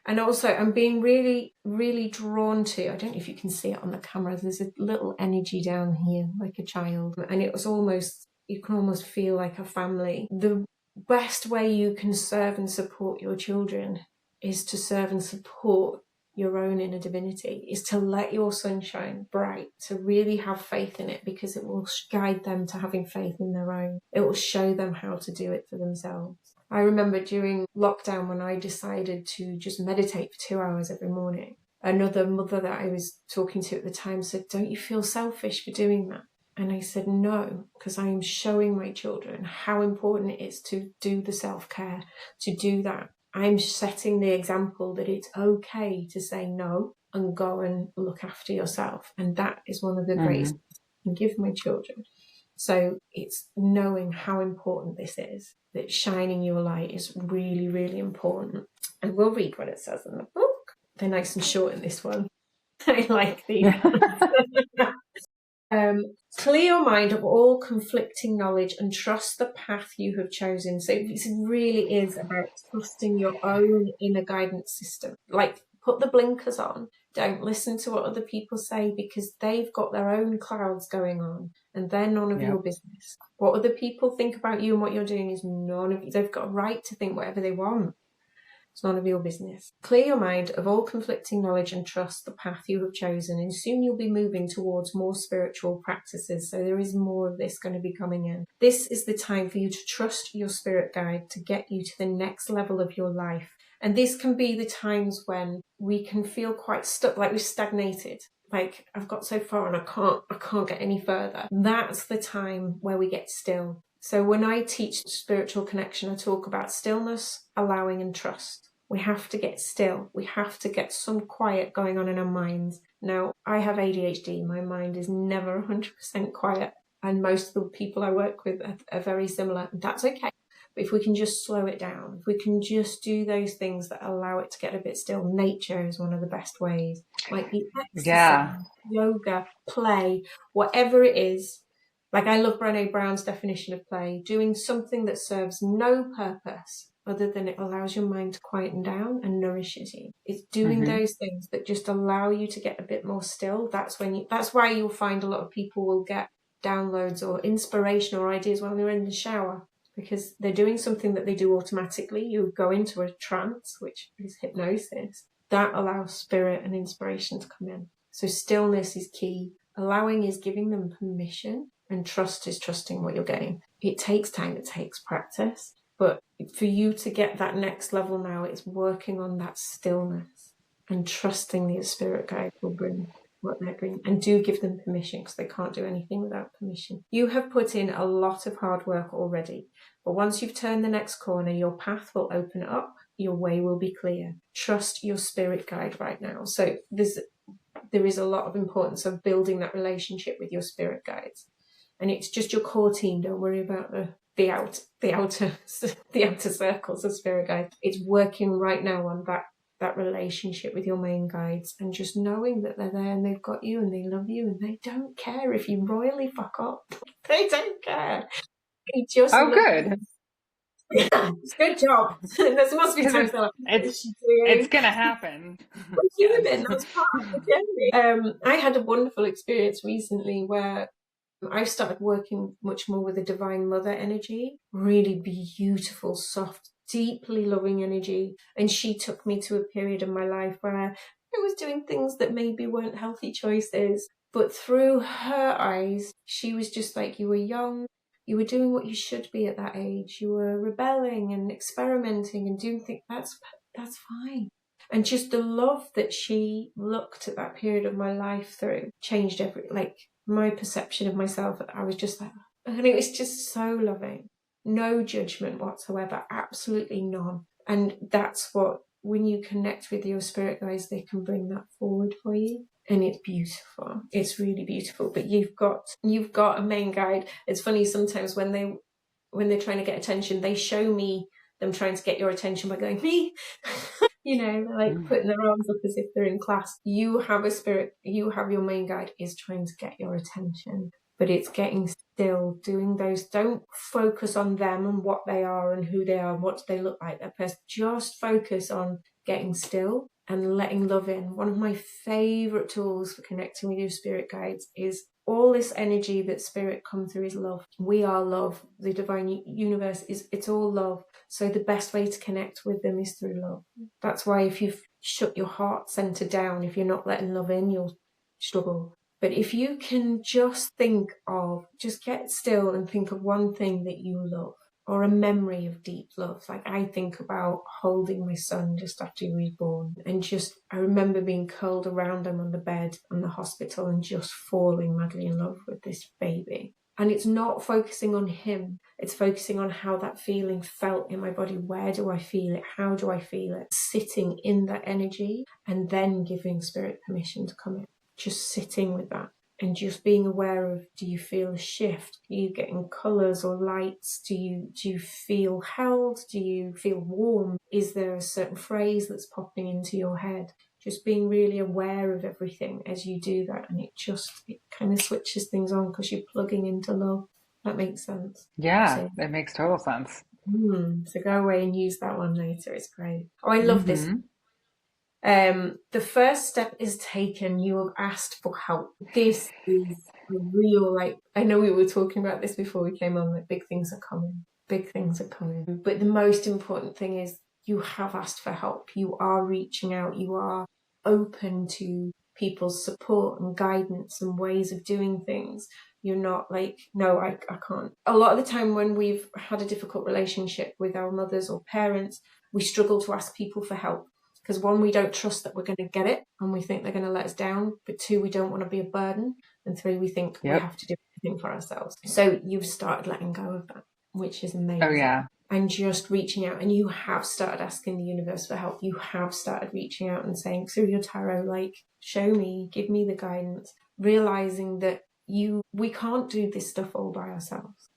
And also, I'm being really, really drawn to, I don't know if you can see it on the camera, there's a little energy down here, like a child. And it was almost, you can almost feel like a family. The best way you can serve and support your children is to serve and support your own inner divinity, is to let your sun shine bright, to really have faith in it, because it will guide them to having faith in their own. It will show them how to do it for themselves. I remember during lockdown when I decided to just meditate for 2 hours every morning, another mother that I was talking to at the time said, "Don't you feel selfish for doing that?" And I said, "No, because I am showing my children how important it is to do the self-care, to do that. I'm setting the example that it's okay to say no and go and look after yourself." And that is one of the greatest gifts I can give my children. So it's knowing how important this is, that shining your light is really, really important. And we'll read what it says in the book. They're nice and short in this one. I like these. Clear your mind of all conflicting knowledge and trust the path you have chosen. So this really is about trusting your own inner guidance system. Like, put the blinkers on. Don't listen to what other people say, because they've got their own clouds going on and they're none of your business. What other people think about you and what you're doing is none of you. They've got a right to think whatever they want. It's none of your business. Clear your mind of all conflicting knowledge and trust the path you have chosen, and soon you'll be moving towards more spiritual practices. So there is more of this going to be coming in. This is the time for you to trust your spirit guide to get you to the next level of your life. And this can be the times when we can feel quite stuck, like we're stagnated. Like, I've got so far and I can't get any further. That's the time where we get still. So when I teach spiritual connection, I talk about stillness, allowing, and trust. We have to get still. We have to get some quiet going on in our minds. Now, I have ADHD. My mind is never 100% quiet. And most of the people I work with are very similar. That's okay. But if we can just slow it down, if we can just do those things that allow it to get a bit still, nature is one of the best ways. Might be exercise, yoga, play, whatever it is. Like, I love Brené Brown's definition of play, doing something that serves no purpose other than it allows your mind to quieten down and nourishes you. It's doing those things that just allow you to get a bit more still. That's why you'll find a lot of people will get downloads or inspiration or ideas when they're in the shower, because they're doing something that they do automatically. You go into a trance, which is hypnosis. That allows spirit and inspiration to come in. So stillness is key. Allowing is giving them permission, and trust is trusting what you're getting. It takes time, it takes practice. But for you to get that next level now, it's working on that stillness and trusting the spirit guide will bring what they're doing. And do give them permission, because they can't do anything without permission. You have put in a lot of hard work already, but once you've turned the next corner, your path will open up, your way will be clear. Trust your spirit guide right now. So there is a lot of importance of building that relationship with your spirit guides. And it's just your core team. Don't worry about the outer circles of spirit guides. It's working right now on that relationship with your main guides, and just knowing that they're there and they've got you and they love you and they don't care if you royally fuck up. They don't care. They just good. Yeah, good job. There must be times they're like, it's gonna happen. We're human. That's part of the journey. I had a wonderful experience recently where I've started working much more with the Divine Mother energy. Really beautiful, soft, deeply loving energy. And she took me to a period of my life where I was doing things that maybe weren't healthy choices. But through her eyes, she was just like, you were young. You were doing what you should be at that age. You were rebelling and experimenting and doing things. That's fine. And just the love that she looked at that period of my life through changed my perception of myself. I was just like, and it was just so loving. No judgment whatsoever. Absolutely none. And that's what, when you connect with your spirit guides, they can bring that forward for you. And it's beautiful. It's really beautiful. But you've got a main guide. It's funny sometimes when they're trying to get attention, they show me them trying to get your attention by going, me. Like putting their arms up as if they're in class. You have a spirit, you have your main guide is trying to get your attention. But it's getting still, doing those. Don't focus on them and what they are and who they are and what do they look like. That person. Just focus on getting still and letting love in. One of my favorite tools for connecting with your spirit guides is all this energy that spirit comes through is love. We are love. The divine universe it's all love. So the best way to connect with them is through love. That's why if shut your heart center down. If you're not letting love in, you'll struggle. But if you can just get still and think of one thing that you love, or a memory of deep love. Like I think about holding my son just after he was born, and I remember being curled around him on the bed in the hospital and just falling madly in love with this baby. And it's not focusing on him. It's focusing on how that feeling felt in my body. Where do I feel it? How do I feel it? Sitting in that energy and then giving spirit permission to come in. Just sitting with that and just being aware of, do you feel a shift? Are you getting colours or lights? Do you feel held? Do you feel warm? Is there a certain phrase that's popping into your head? Just being really aware of everything as you do that, and it kind of switches things on because you're plugging into love. That makes sense. Yeah, it makes total sense. So go away and use that one later. It's great. Oh, I love this. The first step is taken. You have asked for help. This is a real, I know we were talking about this before we came on, that big things are coming. Big things are coming. But the most important thing is you have asked for help. You are reaching out. You are open to people's support and guidance and ways of doing things. You're not like, no, I can't. A lot of the time when we've had a difficult relationship with our mothers or parents, we struggle to ask people for help. Because one, we don't trust that we're going to get it and we think they're going to let us down. But two, we don't want to be a burden. And three, we think we have to do everything for ourselves. So you've started letting go of that, which is amazing. Oh, yeah. And just reaching out. And you have started asking the universe for help. You have started reaching out and saying through your tarot, show me, give me the guidance. Realizing that we can't do this stuff all by ourselves.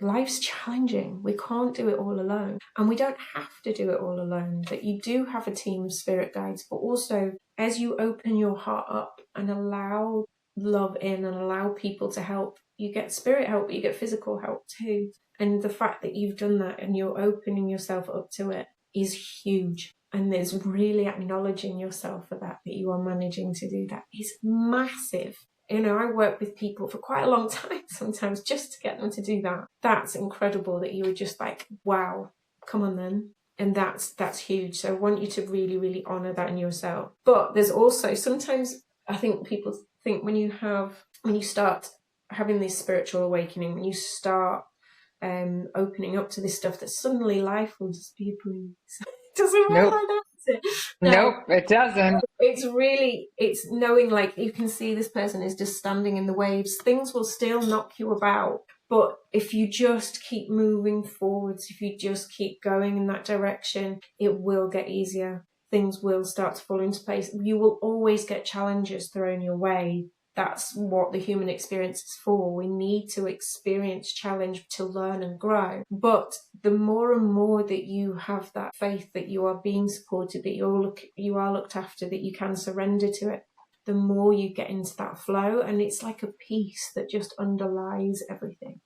Life's challenging. We can't do it all alone. And we don't have to do it all alone. That you do have a team of spirit guides, but also as you open your heart up and allow love in and allow people to help, you get spirit help, but you get physical help too. And the fact that you've done that and you're opening yourself up to it is huge. And there's really acknowledging yourself for that you are managing to do that is massive. I work with people for quite a long time sometimes just to get them to do that. That's incredible that you were just like, wow, come on then. And that's huge. So I want you to really, really honor that in yourself. But there's also sometimes I think people think when you start having this spiritual awakening, when you start opening up to this stuff, that suddenly life will just be a breeze. It doesn't work like that. Nope, it doesn't. It's knowing you can see this person is just standing in the waves. Things will still knock you about. But if you just keep moving forwards, if you just keep going in that direction, it will get easier. Things will start to fall into place. You will always get challenges thrown your way. That's what the human experience is for. We need to experience challenge to learn and grow. But the more and more that you have that faith that you are being supported, that you are looked after, that you can surrender to it, the more you get into that flow. And it's like a peace that just underlies everything.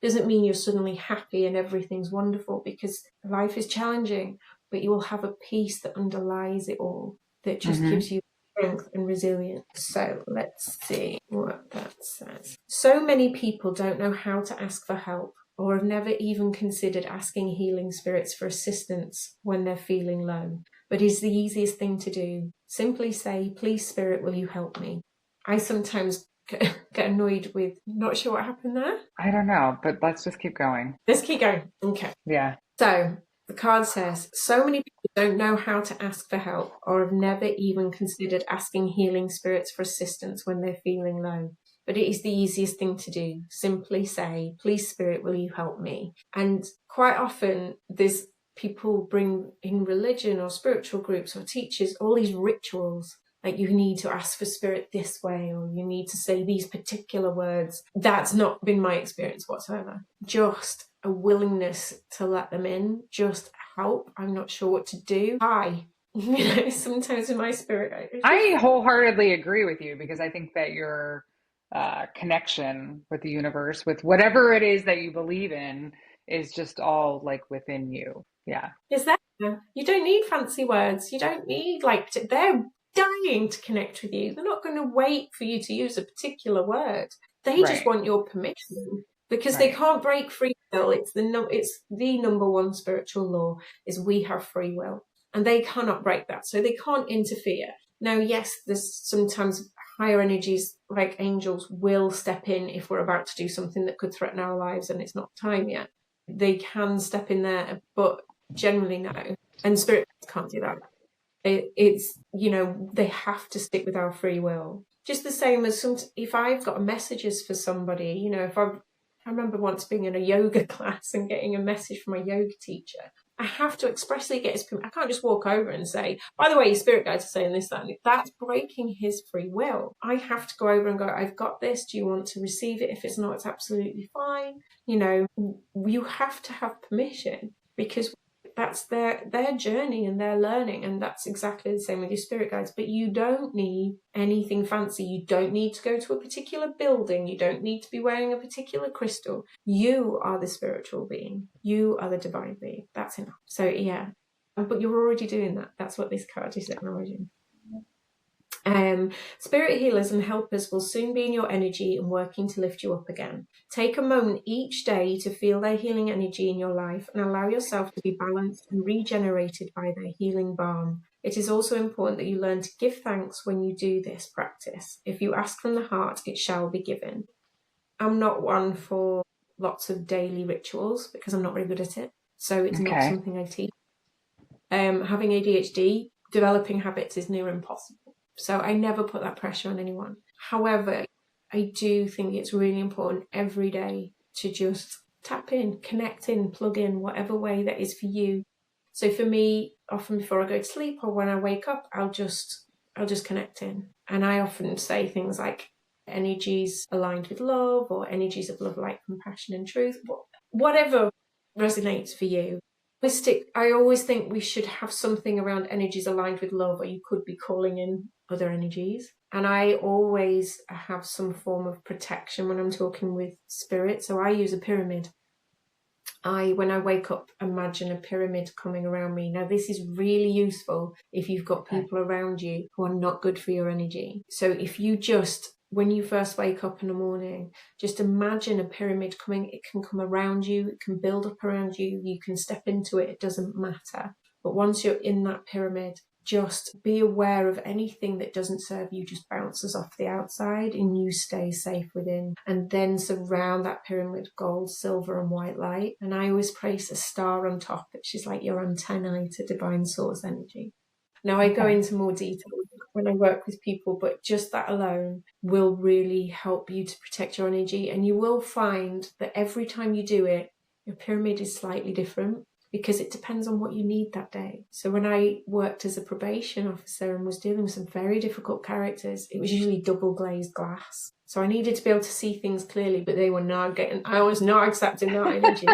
Doesn't mean you're suddenly happy and everything's wonderful, because life is challenging, but you will have a peace that underlies it all, that just gives you strength and resilience. So let's see what that says. So many people don't know how to ask for help, or have never even considered asking healing spirits for assistance when they're feeling low. But it's the easiest thing to do. Simply say, please spirit, will you help me? I sometimes get annoyed with, not sure what happened there. I don't know, but let's just keep going. Let's keep going. Okay. Yeah. So the card says, so many people don't know how to ask for help, or have never even considered asking healing spirits for assistance when they're feeling low. But it is the easiest thing to do. Simply say, please spirit, will you help me? And quite often there's people bring in religion or spiritual groups or teachers all these rituals. Like you need to ask for spirit this way, or you need to say these particular words. That's not been my experience whatsoever. Just a willingness to let them in, just help. I'm not sure what to do. Sometimes in my spirit. I wholeheartedly agree with you, because I think that your connection with the universe, with whatever it is that you believe in, is just all within you. Yeah. Is that? You don't need fancy words. You don't need they're dying to connect with you. They're not going to wait for you to use a particular word. They just want your permission, because they can't break free will. It's the number one spiritual law is we have free will. and they cannot break that. So they can't interfere. Now, yes, there's sometimes higher energies like angels will step in if we're about to do something that could threaten our lives and it's not time yet. They can step in there, but generally no. And spirit can't do that. It's, they have to stick with our free will. Just the same as if I've got messages for somebody, I remember once being in a yoga class and getting a message from my yoga teacher. I have to expressly get his permission. I can't just walk over and say, by the way, your spirit guides are saying this, that, and that's breaking his free will. I have to go over and go, I've got this. Do you want to receive it? If it's not, it's absolutely fine. You have to have permission, because that's their journey and their learning. And that's exactly the same with your spirit guides. But you don't need anything fancy. You don't need to go to a particular building. You don't need to be wearing a particular crystal. You are the spiritual being. You are the divine being. That's enough. So yeah, but you're already doing that. That's what this card is acknowledging. Spirit healers and helpers will soon be in your energy and working to lift you up again. Take a moment each day to feel their healing energy in your life and allow yourself to be balanced and regenerated by their healing balm. It is also important that you learn to give thanks when you do this practice. If you ask from the heart, it shall be given. I'm not one for lots of daily rituals because I'm not very good at it. So it's not something I teach. Having ADHD, developing habits is near impossible. So I never put that pressure on anyone. However, I do think it's really important every day to just tap in, connect in, plug in, whatever way that is for you. So for me, often before I go to sleep or when I wake up, I'll just connect in. And I often say things like energies aligned with love, or energies of love, light, compassion and truth, whatever resonates for you. I always think we should have something around energies aligned with love, or you could be calling in other energies. And I always have some form of protection when I'm talking with spirit. So I use a pyramid. When I wake up, imagine a pyramid coming around me. Now, this is really useful if you've got people around you who are not good for your energy. So if you when you first wake up in the morning, just imagine a pyramid coming. It can come around you. It can build up around you. You can step into it. It doesn't matter. But once you're in that pyramid, just be aware of anything that doesn't serve you just bounces off the outside and you stay safe within. And then surround that pyramid with gold, silver and white light. And I always place a star on top, which is like your antennae to divine source energy. Now, I go into more detail when I work with people, but just that alone will really help you to protect your energy. And you will find that every time you do it, your pyramid is slightly different because it depends on what you need that day. So when I worked as a probation officer and was dealing with some very difficult characters, it was usually double glazed glass. So I needed to be able to see things clearly, but I was not accepting that energy.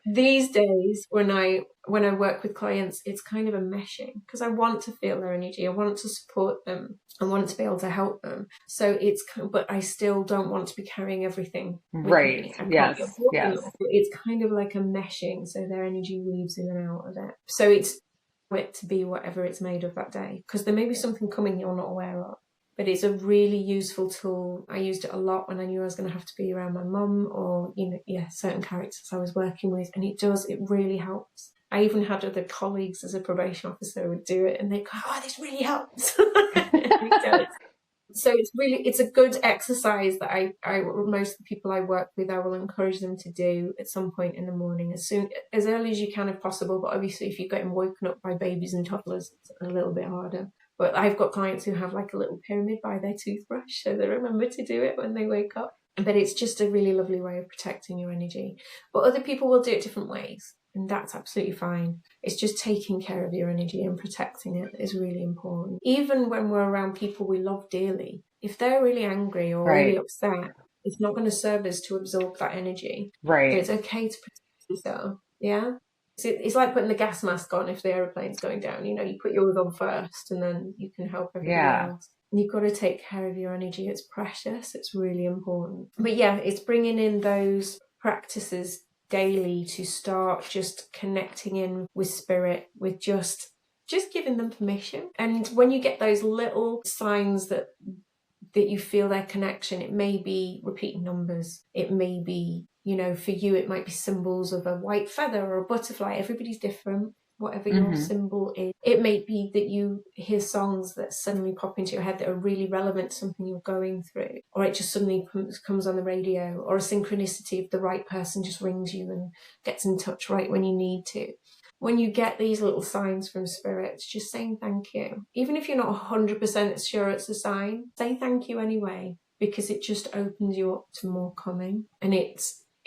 These days, when I work with clients, it's kind of a meshing because I want to feel their energy. I want to support them. I want to be able to help them. So but I still don't want to be carrying everything with me. Yes. It's kind of like a meshing, so their energy weaves in and out of it. So it's it to be whatever it's made of that day, because there may be something coming you're not aware of. But it's a really useful tool. I used it a lot when I knew I was going to have to be around my mum or, certain characters I was working with. And it really helps. I even had other colleagues as a probation officer who would do it and they'd go, oh, this really helps. It does. So it's a good exercise that most of the people I work with, I will encourage them to do at some point in the morning, as early as you can if possible. But obviously if you're getting woken up by babies and toddlers, it's a little bit harder. But I've got clients who have like a little pyramid by their toothbrush so they remember to do it when they wake up. But it's just a really lovely way of protecting your energy. But other people will do it different ways, and that's absolutely fine. It's just taking care of your energy and protecting it is really important. Even when we're around people we love dearly, if they're really angry or really upset, it's not going to serve us to absorb that energy. Right. So it's okay to protect yourself. Yeah. It's like putting the gas mask on if the aeroplane's going down. You put yours on first and then you can help everybody else. And you've got to take care of your energy. It's precious. It's really important. But yeah, it's bringing in those practices daily to start just connecting in with spirit, with just giving them permission. And when you get those little signs that you feel their connection, it may be repeating numbers. It may be, for you, it might be symbols of a white feather or a butterfly. Everybody's different. whatever your symbol is. It may be that you hear songs that suddenly pop into your head that are really relevant to something you're going through, or it just suddenly comes on the radio, or a synchronicity of the right person just rings you and gets in touch right when you need to. When you get these little signs from spirits, just saying thank you. Even if you're not 100% sure it's a sign, say thank you anyway, because it just opens you up to more coming. And it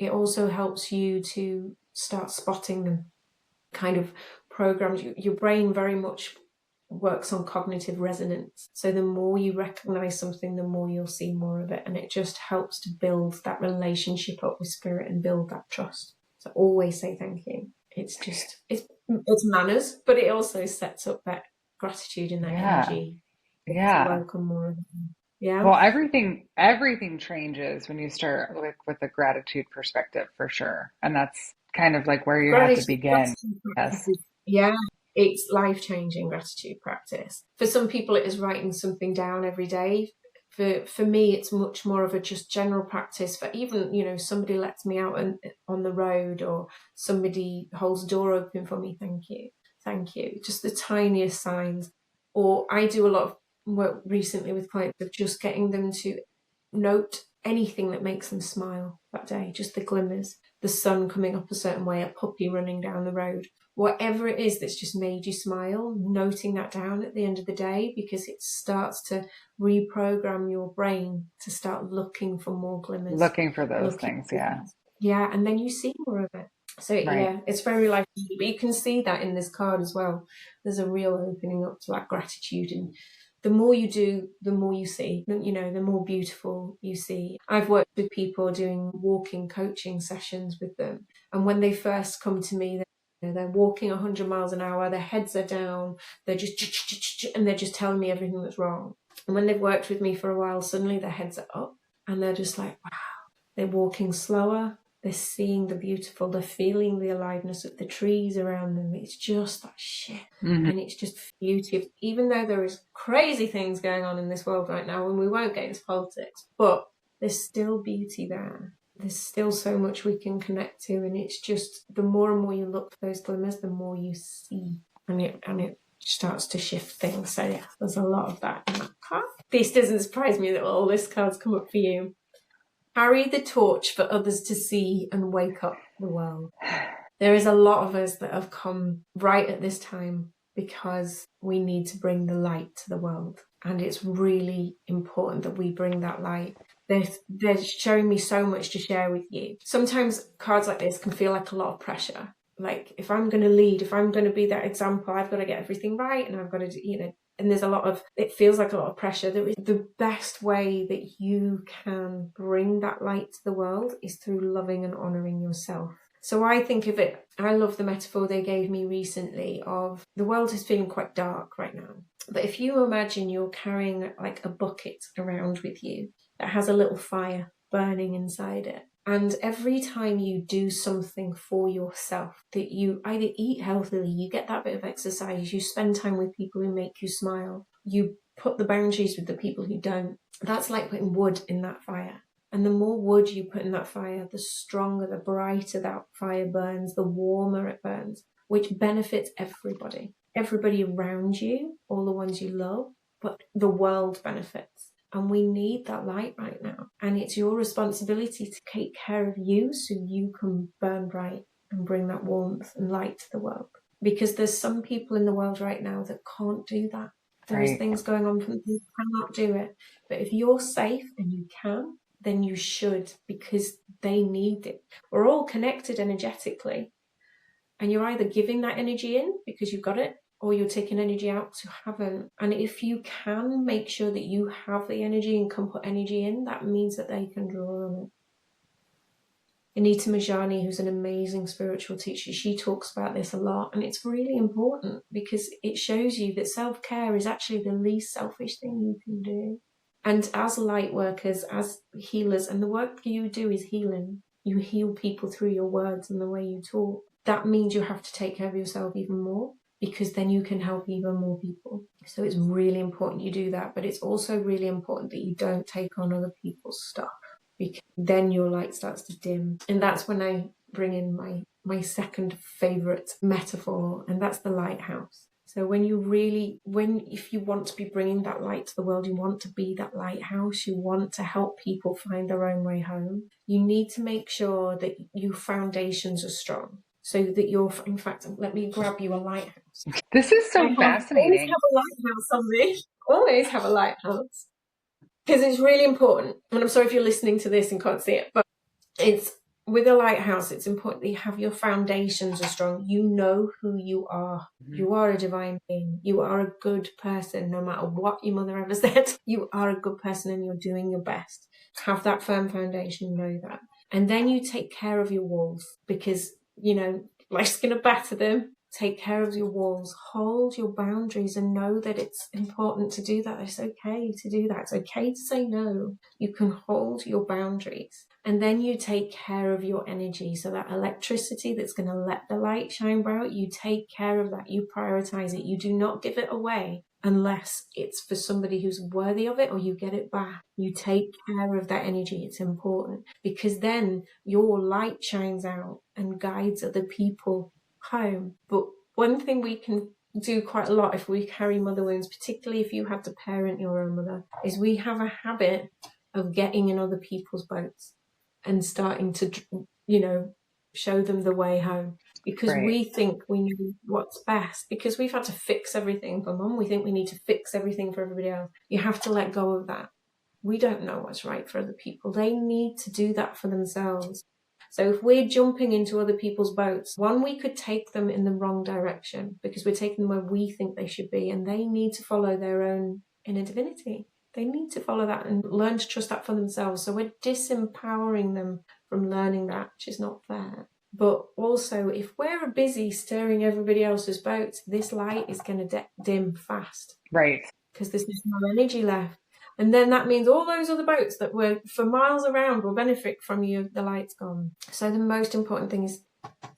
also helps you to start spotting them. Kind of programs, your brain very much works on cognitive resonance. So the more you recognize something, the more you'll see more of it. And it just helps to build that relationship up with spirit and build that trust. So always say thank you. It's manners, but it also sets up that gratitude and that energy. Yeah. To welcome more of it. Yeah. Well, everything changes when you start with a gratitude perspective, for sure. And that's kind of like where you have to begin. Yes. Yeah. It's life-changing gratitude practice. For some people, it is writing something down every day. For me, it's much more of a just general practice. For even, somebody lets me out on the road, or somebody holds the door open for me. Thank you. Just the tiniest signs. Or I do a lot of work recently with clients of just getting them to note anything that makes them smile that day. Just the glimmers, the sun coming up a certain way, a puppy running down the road. Whatever it is that's just made you smile, noting that down at the end of the day, because it starts to reprogram your brain to start looking for more glimmers. Looking for those things, yeah. Yeah, and then you see more of it. So yeah, it's very life-changing. But you can see that in this card as well. There's a real opening up to that gratitude, and the more you do, the more you see. The more beautiful you see. I've worked with people doing walking coaching sessions with them, and when they first come to me, they're walking 100 miles an hour, their heads are down, they're just telling me everything that's wrong. And when they've worked with me for a while, suddenly their heads are up and they're just like, wow. They're walking slower, they're seeing the beautiful, they're feeling the aliveness of the trees around them. It's just that shit. And it's just beauty. Even though there is crazy things going on in this world right now, and we won't get into politics, but there's still beauty there. There's still so much we can connect to, and it's just the more and more you look for those glimmers, the more you see, and it starts to shift things. So yeah, there's a lot of that in that card. This doesn't surprise me that all this cards come up for you. Carry the torch for others to see and wake up the world. There is a lot of us that have come right at this time because we need to bring the light to the world, and it's really important that we bring that light. They're showing me so much to share with you. Sometimes cards like this can feel like a lot of pressure. Like, if I'm going to lead, if I'm going to be that example, I've got to get everything right, and I've got to do, and there's it feels like a lot of pressure. The best way that you can bring that light to the world is through loving and honouring yourself. So I think of it, I love the metaphor they gave me recently of the world is feeling quite dark right now. But if you imagine you're carrying like a bucket around with you that has a little fire burning inside it. And every time you do something for yourself, that you either eat healthily, you get that bit of exercise, you spend time with people who make you smile, you put the boundaries with the people who don't, that's like putting wood in that fire. And the more wood you put in that fire, the stronger, the brighter that fire burns, the warmer it burns, which benefits everybody. Everybody around you, all the ones you love, but the world benefits. And we need that light right now. And it's your responsibility to take care of you so you can burn bright and bring that warmth and light to the world. Because there's some people in the world right now that can't do that. There's things going on for them who cannot do it. But if you're safe and you can, then you should, because they need it. We're all connected energetically. And you're either giving that energy in because you've got it, or you're taking energy out to haven't. And if you can make sure that you have the energy and can put energy in, that means that they can draw on it. Anita Majani, who's an amazing spiritual teacher, she talks about this a lot, and it's really important because it shows you that self-care is actually the least selfish thing you can do. And as light workers, as healers, and the work you do is healing. You heal people through your words and the way you talk. That means you have to take care of yourself even more, because then you can help even more people. So it's really important you do that, but it's also really important that you don't take on other people's stuff, because then your light starts to dim. And that's when I bring in my second favorite metaphor, and that's the lighthouse. So if you want to be bringing that light to the world, you want to be that lighthouse, you want to help people find their own way home, you need to make sure that your foundations are strong. So that in fact, let me grab you a lighthouse. This is so fascinating. Always have a lighthouse on me. Always have a lighthouse. Because it's really important. And I'm sorry if you're listening to this and can't see it, but it's with a lighthouse, it's important that you have your foundations are strong. You know who you are. Mm-hmm. You are a divine being. You are a good person, no matter what your mother ever said. You are a good person and you're doing your best. Have that firm foundation, know that. And then you take care of your walls because, life's going to batter them. Take care of your walls, hold your boundaries and know that it's important to do that. It's okay to do that. It's okay to say no. You can hold your boundaries. And then you take care of your energy. So that electricity that's going to let the light shine bright, you take care of that. You prioritize it. You do not give it away unless it's for somebody who's worthy of it or you get it back. You take care of that energy. It's important because then your light shines out and guides other people home. But one thing we can do quite a lot if we carry mother wounds, particularly if you had to parent your own mother, is we have a habit of getting in other people's boats and starting to, show them the way home because we think we know what's best because we've had to fix everything for mum. We think we need to fix everything for everybody else. You have to let go of that. We don't know what's right for other people. They need to do that for themselves. So if we're jumping into other people's boats, one, we could take them in the wrong direction because we're taking them where we think they should be and they need to follow their own inner divinity. They need to follow that and learn to trust that for themselves. So we're disempowering them from learning that, which is not fair. But also, if we're busy steering everybody else's boats, this light is going to dim fast. Right. Because there's no energy left. And then that means all those other boats that were for miles around will benefit from you. The light's gone. So the most important thing is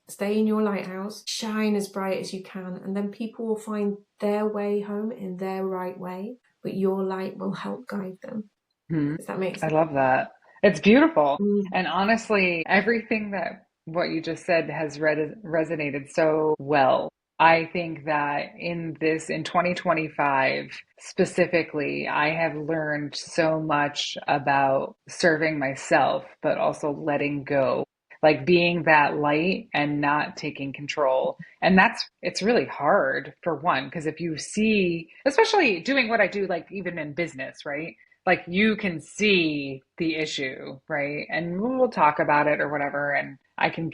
stay in your lighthouse, shine as bright as you can, and then people will find their way home in their right way, but your light will help guide them. Mm-hmm. Does that make sense? I love that. It's beautiful. And honestly, everything that what you just said has resonated so well. I think that in 2025 specifically, I have learned so much about serving myself, but also letting go, like being that light and not taking control. And it's really hard for one, because if you see, especially doing what I do, like even in business, right? Like you can see the issue, right? And we'll talk about it or whatever. And I can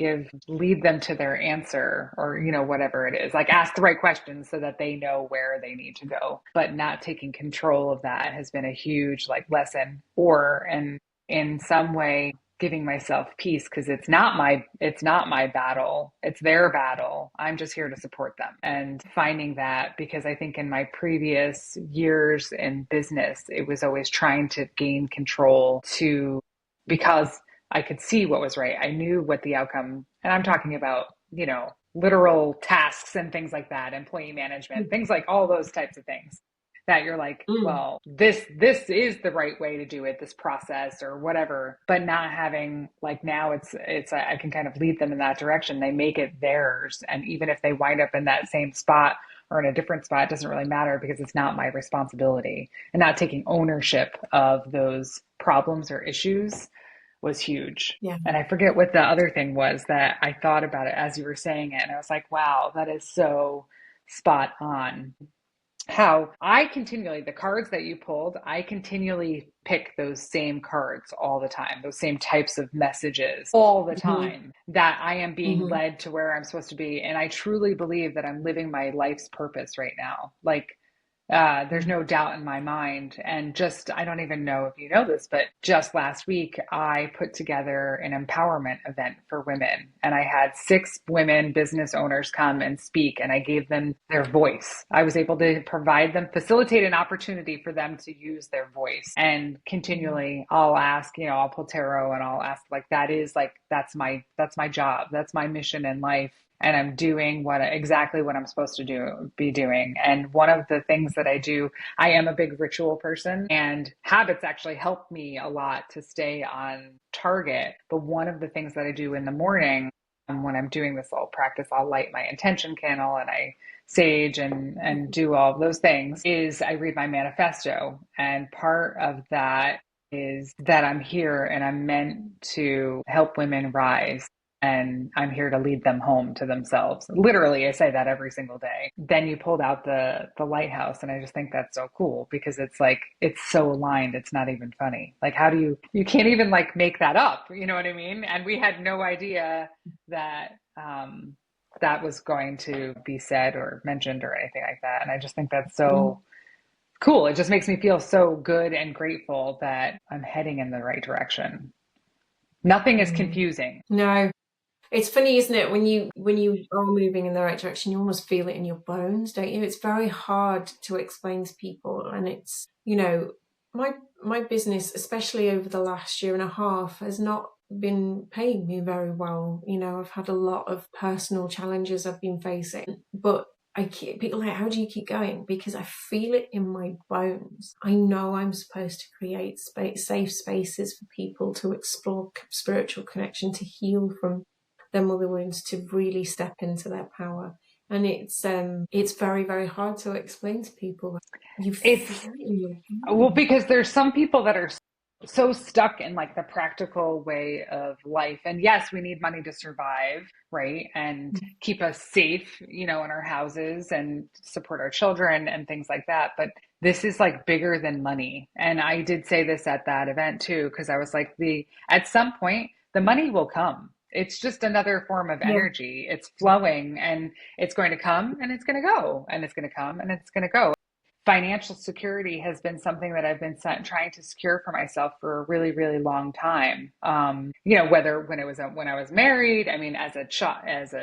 lead them to their answer or, whatever it is, like ask the right questions so that they know where they need to go, but not taking control of that has been a huge lesson and in some way giving myself peace because it's not my battle. It's their battle. I'm just here to support them and finding that because I think in my previous years in business, it was always trying to gain control because I could see what was right. I knew what the outcome, and I'm talking about, literal tasks and things like that, employee management, things like all those types of things that you're like, well, this is the right way to do it, this process or whatever, but not having now I can kind of lead them in that direction. They make it theirs. And even if they wind up in that same spot or in a different spot, it doesn't really matter because it's not my responsibility, and not taking ownership of those problems or issues was huge. Yeah. And I forget what the other thing was that I thought about it as you were saying it. And I was like, wow, that is so spot on. How the cards that you pulled, I continually pick those same cards all the time, those same types of messages all the time, that I am being led to where I'm supposed to be. And I truly believe that I'm living my life's purpose right now. There's no doubt in my mind. And I don't even know if you know this, but just last week, I put together an empowerment event for women. And I had 6 women business owners come and speak, and I gave them their voice. I was able to facilitate an opportunity for them to use their voice. And continually, I'll ask, I'll pull tarot and I'll ask, that's my job. That's my mission in life. And I'm doing exactly what I'm supposed to be doing. And one of the things that I do, I am a big ritual person, and habits actually help me a lot to stay on target. But one of the things that I do in the morning when I'm doing this little practice, I'll light my intention candle and I sage and do all of those things, is I read my manifesto. And part of that is that I'm here and I'm meant to help women rise. And I'm here to lead them home to themselves. Literally, I say that every single day. Then you pulled out the lighthouse, and I just think that's so cool because it's like it's so aligned. It's not even funny. Like, how do you can't even like make that up? You know what I mean? And we had no idea that that was going to be said or mentioned or anything like that. And I just think that's so cool. It just makes me feel so good and grateful that I'm heading in the right direction. Nothing is confusing. No. It's funny, isn't it? When you are moving in the right direction, you almost feel it in your bones, don't you? It's very hard to explain to people. And it's, my business, especially over the last year and a half, has not been paying me very well. I've had a lot of personal challenges I've been facing, but people are like, how do you keep going? Because I feel it in my bones. I know I'm supposed to create safe spaces for people to explore spiritual connection, to heal from their mother wounds, to really step into their power. And it's very, very hard to explain to people. Well, because there's some people that are so stuck in like the practical way of life. And yes, we need money to survive, right? And keep us safe, in our houses and support our children and things like that. But this is like bigger than money. And I did say this at that event too, because I was like, at some point, the money will come. It's just another form of energy. It's flowing and it's going to come and it's going to go and it's going to come and it's going to go. Financial security has been something that I've been trying to secure for myself for a really, really long time. Whether when I was married, I mean, as a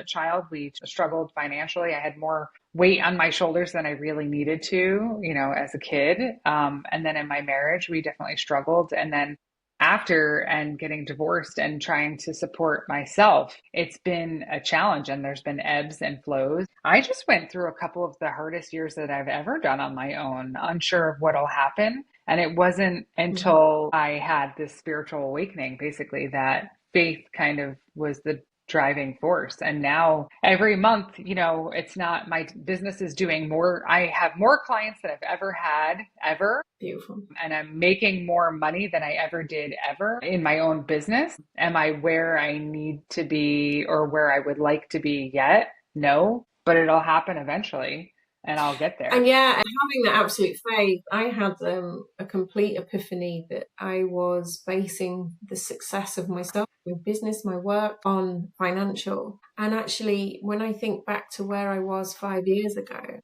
child, we struggled financially. I had more weight on my shoulders than I really needed to, as a kid. And then in my marriage, we definitely struggled. And then after and getting divorced and trying to support myself, it's been a challenge and there's been ebbs and flows. I just went through a couple of the hardest years that I've ever done on my own, unsure of what'll happen. And it wasn't until I had this spiritual awakening, basically, that faith kind of was the driving force. And now every month, it's not, my business is doing more. I have more clients than I've ever had, ever. Beautiful. And I'm making more money than I ever did ever in my own business. Am I where I need to be or where I would like to be yet? No, but it'll happen eventually and I'll get there. And having that absolute faith, I had a complete epiphany that I was basing the success of myself, my business, my work on financial. And actually, when I think back to where I was 5 years ago,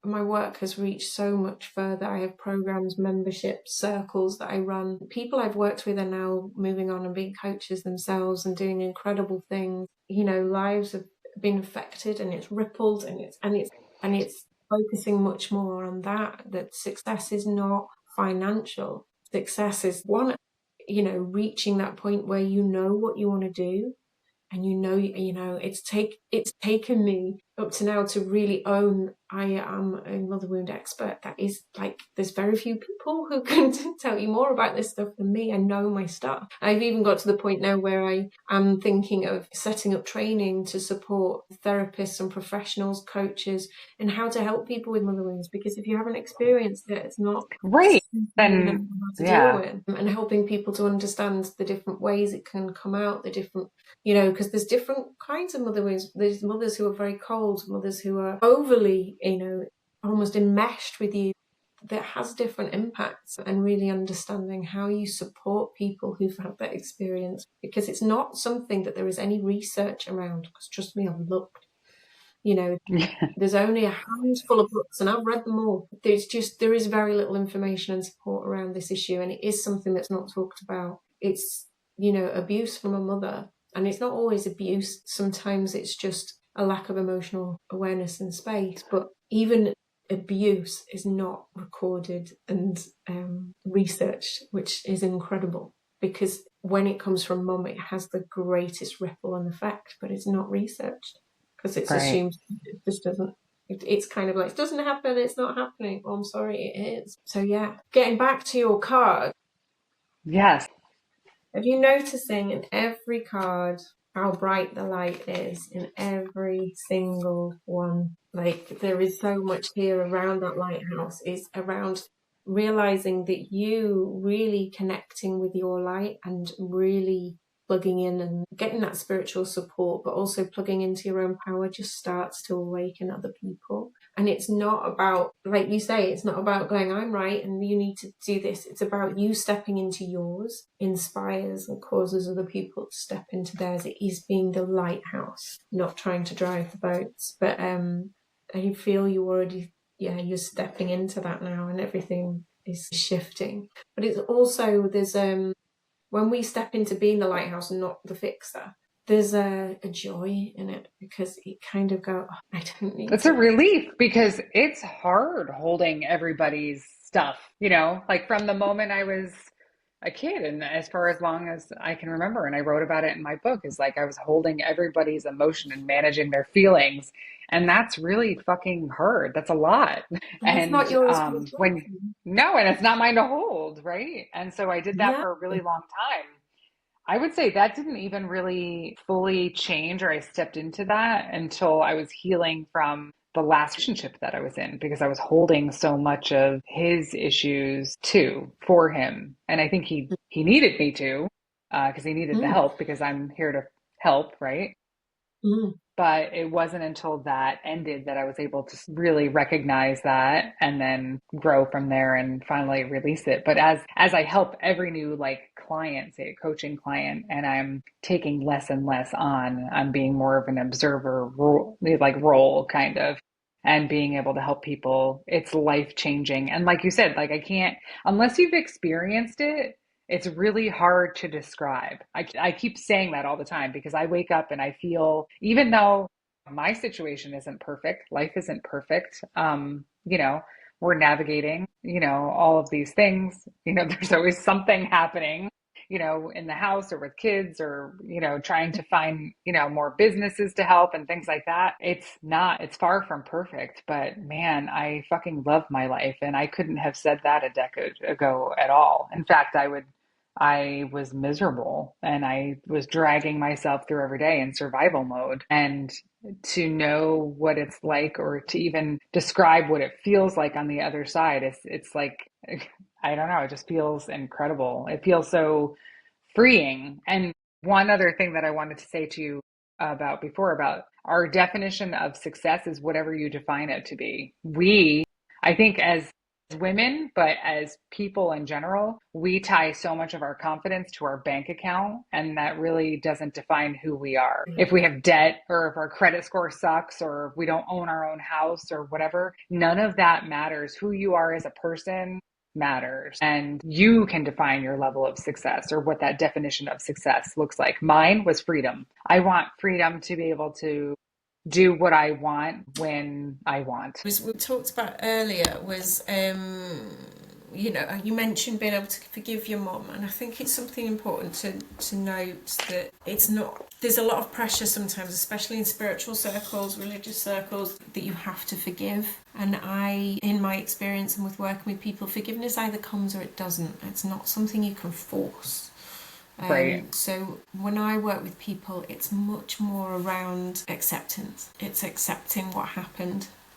my work has reached so much further. I have programs, memberships, circles that I run. People I've worked with are now moving on and being coaches themselves and doing incredible things. Lives have been affected and it's rippled and it's focusing much more on that success is not financial. Success is reaching that point where you know what you want to do. And it's taken me up to now to really own I am a mother wound expert. That is like, there's very few people who can tell you more about this stuff than me. I know my stuff. I've even got to the point now where I am thinking of setting up training to support therapists and professionals, coaches, and how to help people with mother wounds. Because if you haven't experienced it, it's not right. Then deal with. And helping people to understand the different ways it can come out, the different, because there's different kinds of mother wounds. There's mothers who are very cold, mothers who are overly, almost enmeshed with you. That has different impacts, and really understanding how you support people who've had that experience, because it's not something that there is any research around. Because trust me, I've looked. There's only a handful of books and I've read them all. There is very little information and support around this issue, and it is something that's not talked about. It's, abuse from a mother, and it's not always abuse. Sometimes it's just a lack of emotional awareness and space, but even abuse is not recorded and researched, which is incredible, because when it comes from mum, it has the greatest ripple and effect, but it's not researched. Because it's assumed it just doesn't. It's kind of like, it doesn't happen, it's not happening. Oh, I'm sorry, it is. So getting back to your card. Yes. Have you noticing in every card how bright the light is in every single one. Like, there is so much here around that lighthouse, is around realizing that you really connecting with your light and really plugging in and getting that spiritual support, but also plugging into your own power just starts to awaken other people. And it's not about, like you say, it's not about going, I'm right and you need to do this. It's about you stepping into yours, inspires and causes other people to step into theirs. It is being the lighthouse, not trying to drive the boats. But I feel you already, you're stepping into that now and everything is shifting. But it's also, there's when we step into being the lighthouse and not the fixer, there's a joy in it, because it kind of go, oh, I don't need It's to. a relief, because it's hard holding everybody's stuff, like from the moment I was a kid, and as far as long as I can remember, and I wrote about it in my book, is like I was holding everybody's emotion and managing their feelings. And that's really fucking hard. That's a lot. And it's And not yours. no, and it's not mine to hold, right? And so I did that Yeah. for a really long time. I would say that didn't even really fully change, or I stepped into that until I was healing from the last relationship that I was in, because I was holding so much of his issues too for him. And I think he needed me to, because he needed the Mm. help, because I'm here to help, right? Mm. But it wasn't until that ended that I was able to really recognize that and then grow from there and finally release it. But as I help every new like client, say a coaching client, and I'm taking less and less on, I'm being more of an observer role kind of, and being able to help people, it's life changing. And like you said, like I can't, unless you've experienced it, it's really hard to describe. I keep saying that all the time, because I wake up and I feel, even though my situation isn't perfect, life isn't perfect, we're navigating, all of these things, there's always something happening, in the house or with kids, or, trying to find, more businesses to help and things like that. It's far from perfect, but man, I fucking love my life. And I couldn't have said that a decade ago at all. In fact, I was miserable, and I was dragging myself through every day in survival mode. And to know what it's like, or to even describe what it feels like on the other side, it's like, I don't know, it just feels incredible. It feels so freeing. And one other thing that I wanted to say to you about before, about our definition of success, is whatever you define it to be. I think as women, but as people in general, we tie so much of our confidence to our bank account, and that really doesn't define who we are. If we have debt, or if our credit score sucks, or if we don't own our own house or whatever, none of that matters. Who you are as a person matters, and you can define your level of success, or what that definition of success looks like. Mine was freedom. I want freedom to be able to do what I want when I want. As we talked about earlier, was you mentioned being able to forgive your mum, and I think it's something important to note that it's not. There's a lot of pressure sometimes, especially in spiritual circles, religious circles, that you have to forgive. And in my experience and with working with people, forgiveness either comes or it doesn't. It's not something you can force. Right. So when I work with people, it's much more around acceptance. It's accepting what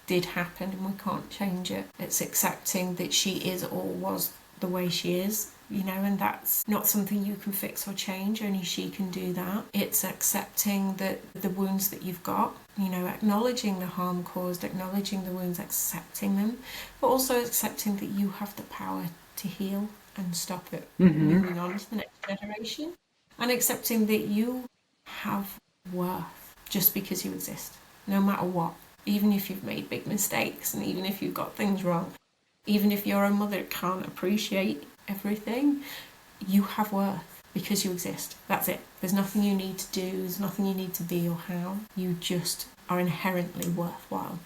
did happen, and we can't change it. It's accepting that she is or was the way she is, and that's not something you can fix or change. Only she can do that. It's accepting that the wounds that you've got, acknowledging the harm caused, acknowledging the wounds, accepting them, but also accepting that you have the power to heal and stop it, moving on to the next generation, and accepting that you have worth just because you exist, no matter what. Even if you've made big mistakes, and even if you've got things wrong, even if your own mother can't appreciate everything, you have worth because you exist. That's it. There's nothing you need to do, there's nothing you need to be or have. You just are inherently worthwhile.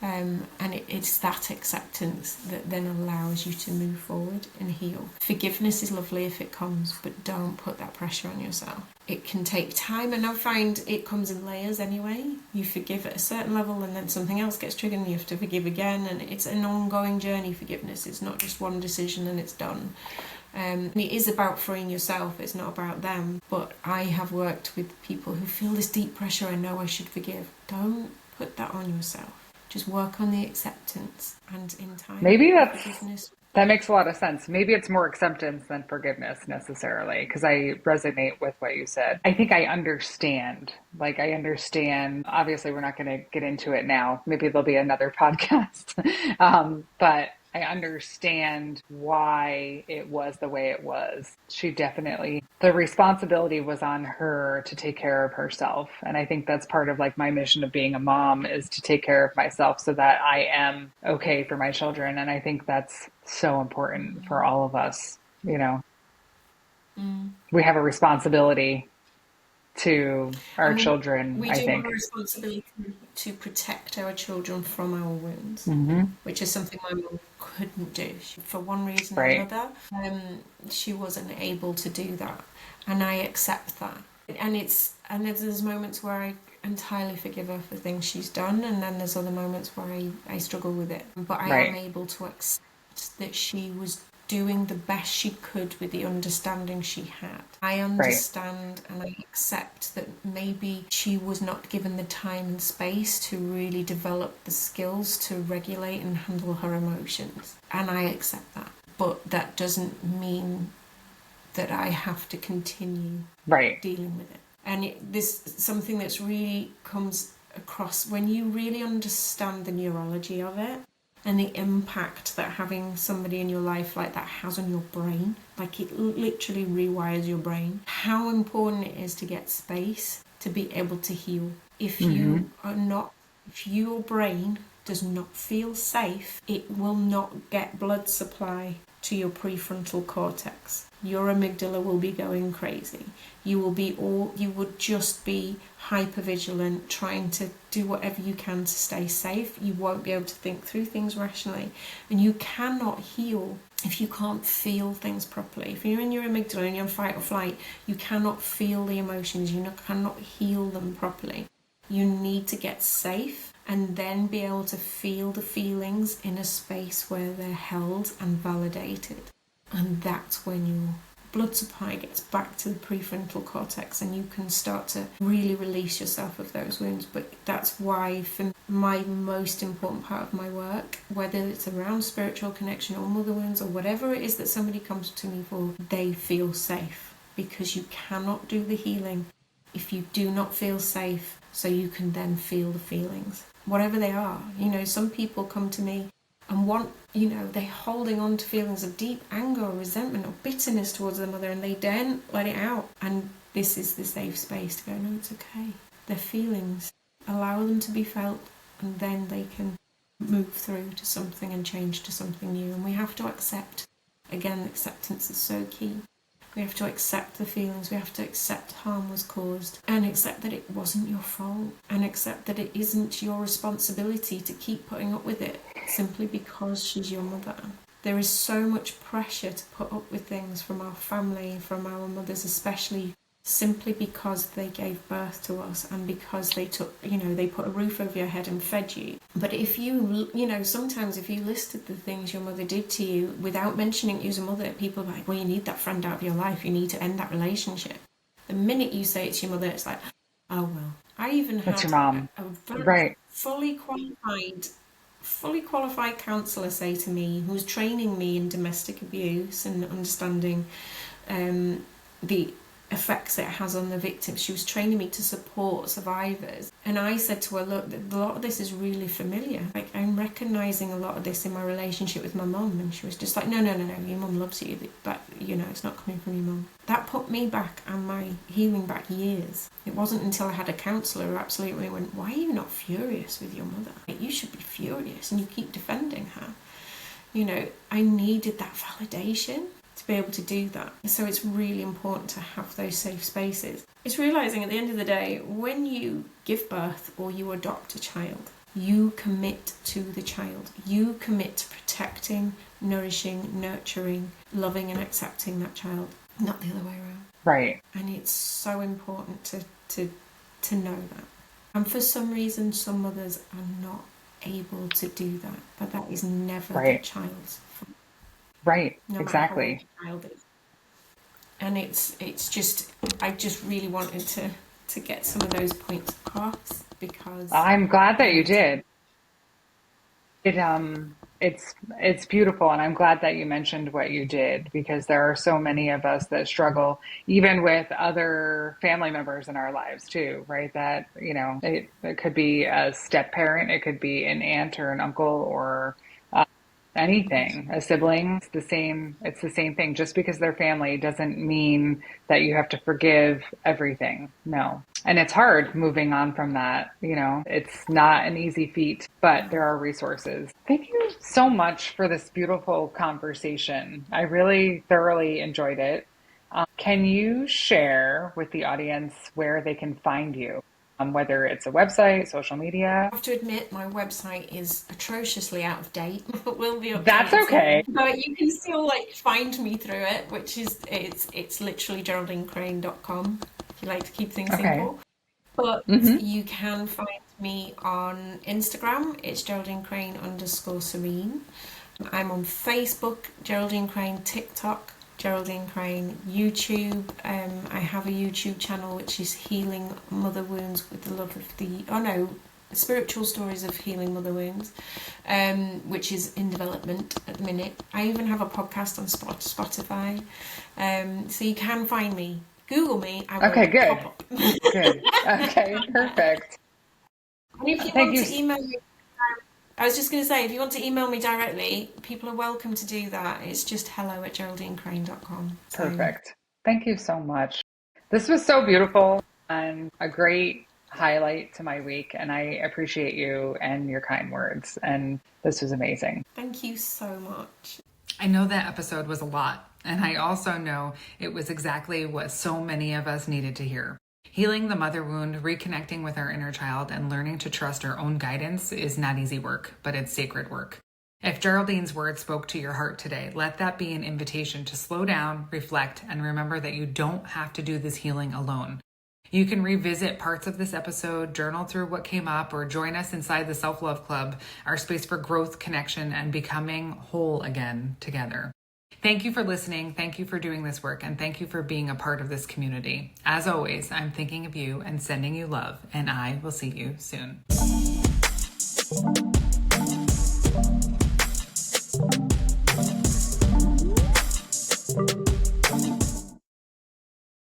And it's that acceptance that then allows you to move forward and heal. Forgiveness is lovely if it comes, but don't put that pressure on yourself. It can take time, and I find it comes in layers anyway. You forgive at a certain level, and then something else gets triggered and you have to forgive again, and it's an ongoing journey, forgiveness. It's not just one decision and it's done. And it is about freeing yourself, it's not about them. But I have worked with people who feel this deep pressure, I know I should forgive. Don't put that on yourself. Just work on the acceptance, and in time, Maybe forgiveness. that makes a lot of sense. Maybe it's more acceptance than forgiveness necessarily, because I resonate with what you said. I think I understand. Like, I understand. Obviously, we're not going to get into it now. Maybe there'll be another podcast. But I understand why it was the way it was. She definitely, the responsibility was on her to take care of herself. And I think that's part of like my mission of being a mom, is to take care of myself so that I am okay for my children. And I think that's so important for all of us. You know, we have a responsibility to our And children, we I do have a think. responsibility to protect our children from our wounds, which is something my mum couldn't do. For one reason or Right. another, she wasn't able to do that. And I accept that. And there's moments where I entirely forgive her for things she's done, and then there's other moments where I struggle with it. But I am Right. able to accept that she was doing the best she could with the understanding she had. I Right. understand and I accept that maybe she was not given the time and space to really develop the skills to regulate and handle her emotions. And I accept that. But that doesn't mean that I have to continue Right. dealing with it. And this something that's really comes across when you really understand the neurology of it, and the impact that having somebody in your life like that has on your brain. Like, it literally rewires your brain. How important it is to get space to be able to heal. If you are not, if your brain does not feel safe, it will not get blood supply to your prefrontal cortex. Your amygdala will be going crazy. You would just be hypervigilant, trying to do whatever you can to stay safe. You won't be able to think through things rationally. And you cannot heal if you can't feel things properly. If you're in your amygdala and you're in fight or flight, you cannot feel the emotions. You cannot heal them properly. You need to get safe and then be able to feel the feelings in a space where they're held and validated. And that's when your blood supply gets back to the prefrontal cortex and you can start to really release yourself of those wounds. But that's why, for my most important part of my work, whether it's around spiritual connection or mother wounds or whatever it is that somebody comes to me for, they feel safe. Because you cannot do the healing if you do not feel safe, so you can then feel the feelings, whatever they are. You know, some people come to me and want, you know, they're holding on to feelings of deep anger or resentment or bitterness towards their mother, and they daren't let it out. And this is the safe space to go, no, it's okay. They're feelings. Allow them to be felt, and then they can move through to something and change to something new. And we have to accept. Again, acceptance is so key. We have to accept the feelings, we have to accept harm was caused, and accept that it wasn't your fault, and accept that it isn't your responsibility to keep putting up with it simply because she's your mother. There is so much pressure to put up with things from our family, from our mothers especially, simply because they gave birth to us and because they took, you know, they put a roof over your head and fed you. But if you know, sometimes if you listed the things your mother did to you without mentioning you as a mother, people are like, well, you need that friend out of your life, you need to end that relationship. The minute you say it's your mother, it's like, oh well. I even That's had your mom. a very Right. fully qualified counsellor say to me, who was training me in domestic abuse and understanding the effects it has on the victims. She was training me to support survivors. And I said to her, look, a lot of this is really familiar. Like, I'm recognising a lot of this in my relationship with my mum. And she was just like, no, your mum loves you. But, you know, it's not coming from your mum. That put me back and my healing back years. It wasn't until I had a counsellor who absolutely went, why are you not furious with your mother? Like, you should be furious and you keep defending her. You know, I needed that validation to be able to do that. So it's really important to have those safe spaces. It's realising at the end of the day, when you give birth or you adopt a child, you commit to the child. You commit to protecting, nourishing, nurturing, loving and accepting that child, not the other way around. Right. And it's so important to know that. And for some reason, some mothers are not able to do that, but that is never the Right. child's fault. Right. No matter how old Exactly. the child is. And it's just, I just really wanted to get some of those points across because I'm glad that you did. It's beautiful, and I'm glad that you mentioned what you did because there are so many of us that struggle, even with other family members in our lives too, right? That, it could be a step parent, it could be an aunt or an uncle or anything, a sibling. It's the same thing. Just because they're family doesn't mean that you have to forgive everything. No. And it's hard moving on from that. It's not an easy feat, but there are resources. Thank you so much for this beautiful conversation. I really thoroughly enjoyed it. Can you share with the audience where they can find you? Whether it's a website, social media? I have to admit my website is atrociously out of date. It will be That's updated okay. soon. But you can still find me through it, which is it's literally GeraldineCrane.com if you like to keep things Okay. simple. But Mm-hmm. you can find me on Instagram, it's GeraldineCrane_serene. I'm on Facebook, Geraldine Crane, TikTok, Geraldine Crane, YouTube. I have a YouTube channel which is Healing Mother Wounds with the Love of Spiritual Stories of Healing Mother Wounds, which is in development at the minute. I even have a podcast on Spotify. So you can find me. Google me, I will Okay, good. pop up. Good. Okay, perfect. And if you Thank want you. to email me, I was just going to say, if you want to email me directly, people are welcome to do that. It's just hello@geraldinecrane.com. So Perfect. Thank you so much. This was so beautiful and a great highlight to my week, and I appreciate you and your kind words. And this was amazing. thank you so much. I know that episode was a lot, and I also know it was exactly what so many of us needed to hear. Healing the mother wound, reconnecting with our inner child, and learning to trust our own guidance is not easy work, but it's sacred work. If Geraldine's words spoke to your heart today, let that be an invitation to slow down, reflect, and remember that you don't have to do this healing alone. You can revisit parts of this episode, journal through what came up, or join us inside the Self Love Club, our space for growth, connection, and becoming whole again together. Thank you for listening. Thank you for doing this work. And thank you for being a part of this community. As always, I'm thinking of you and sending you love, and I will see you soon.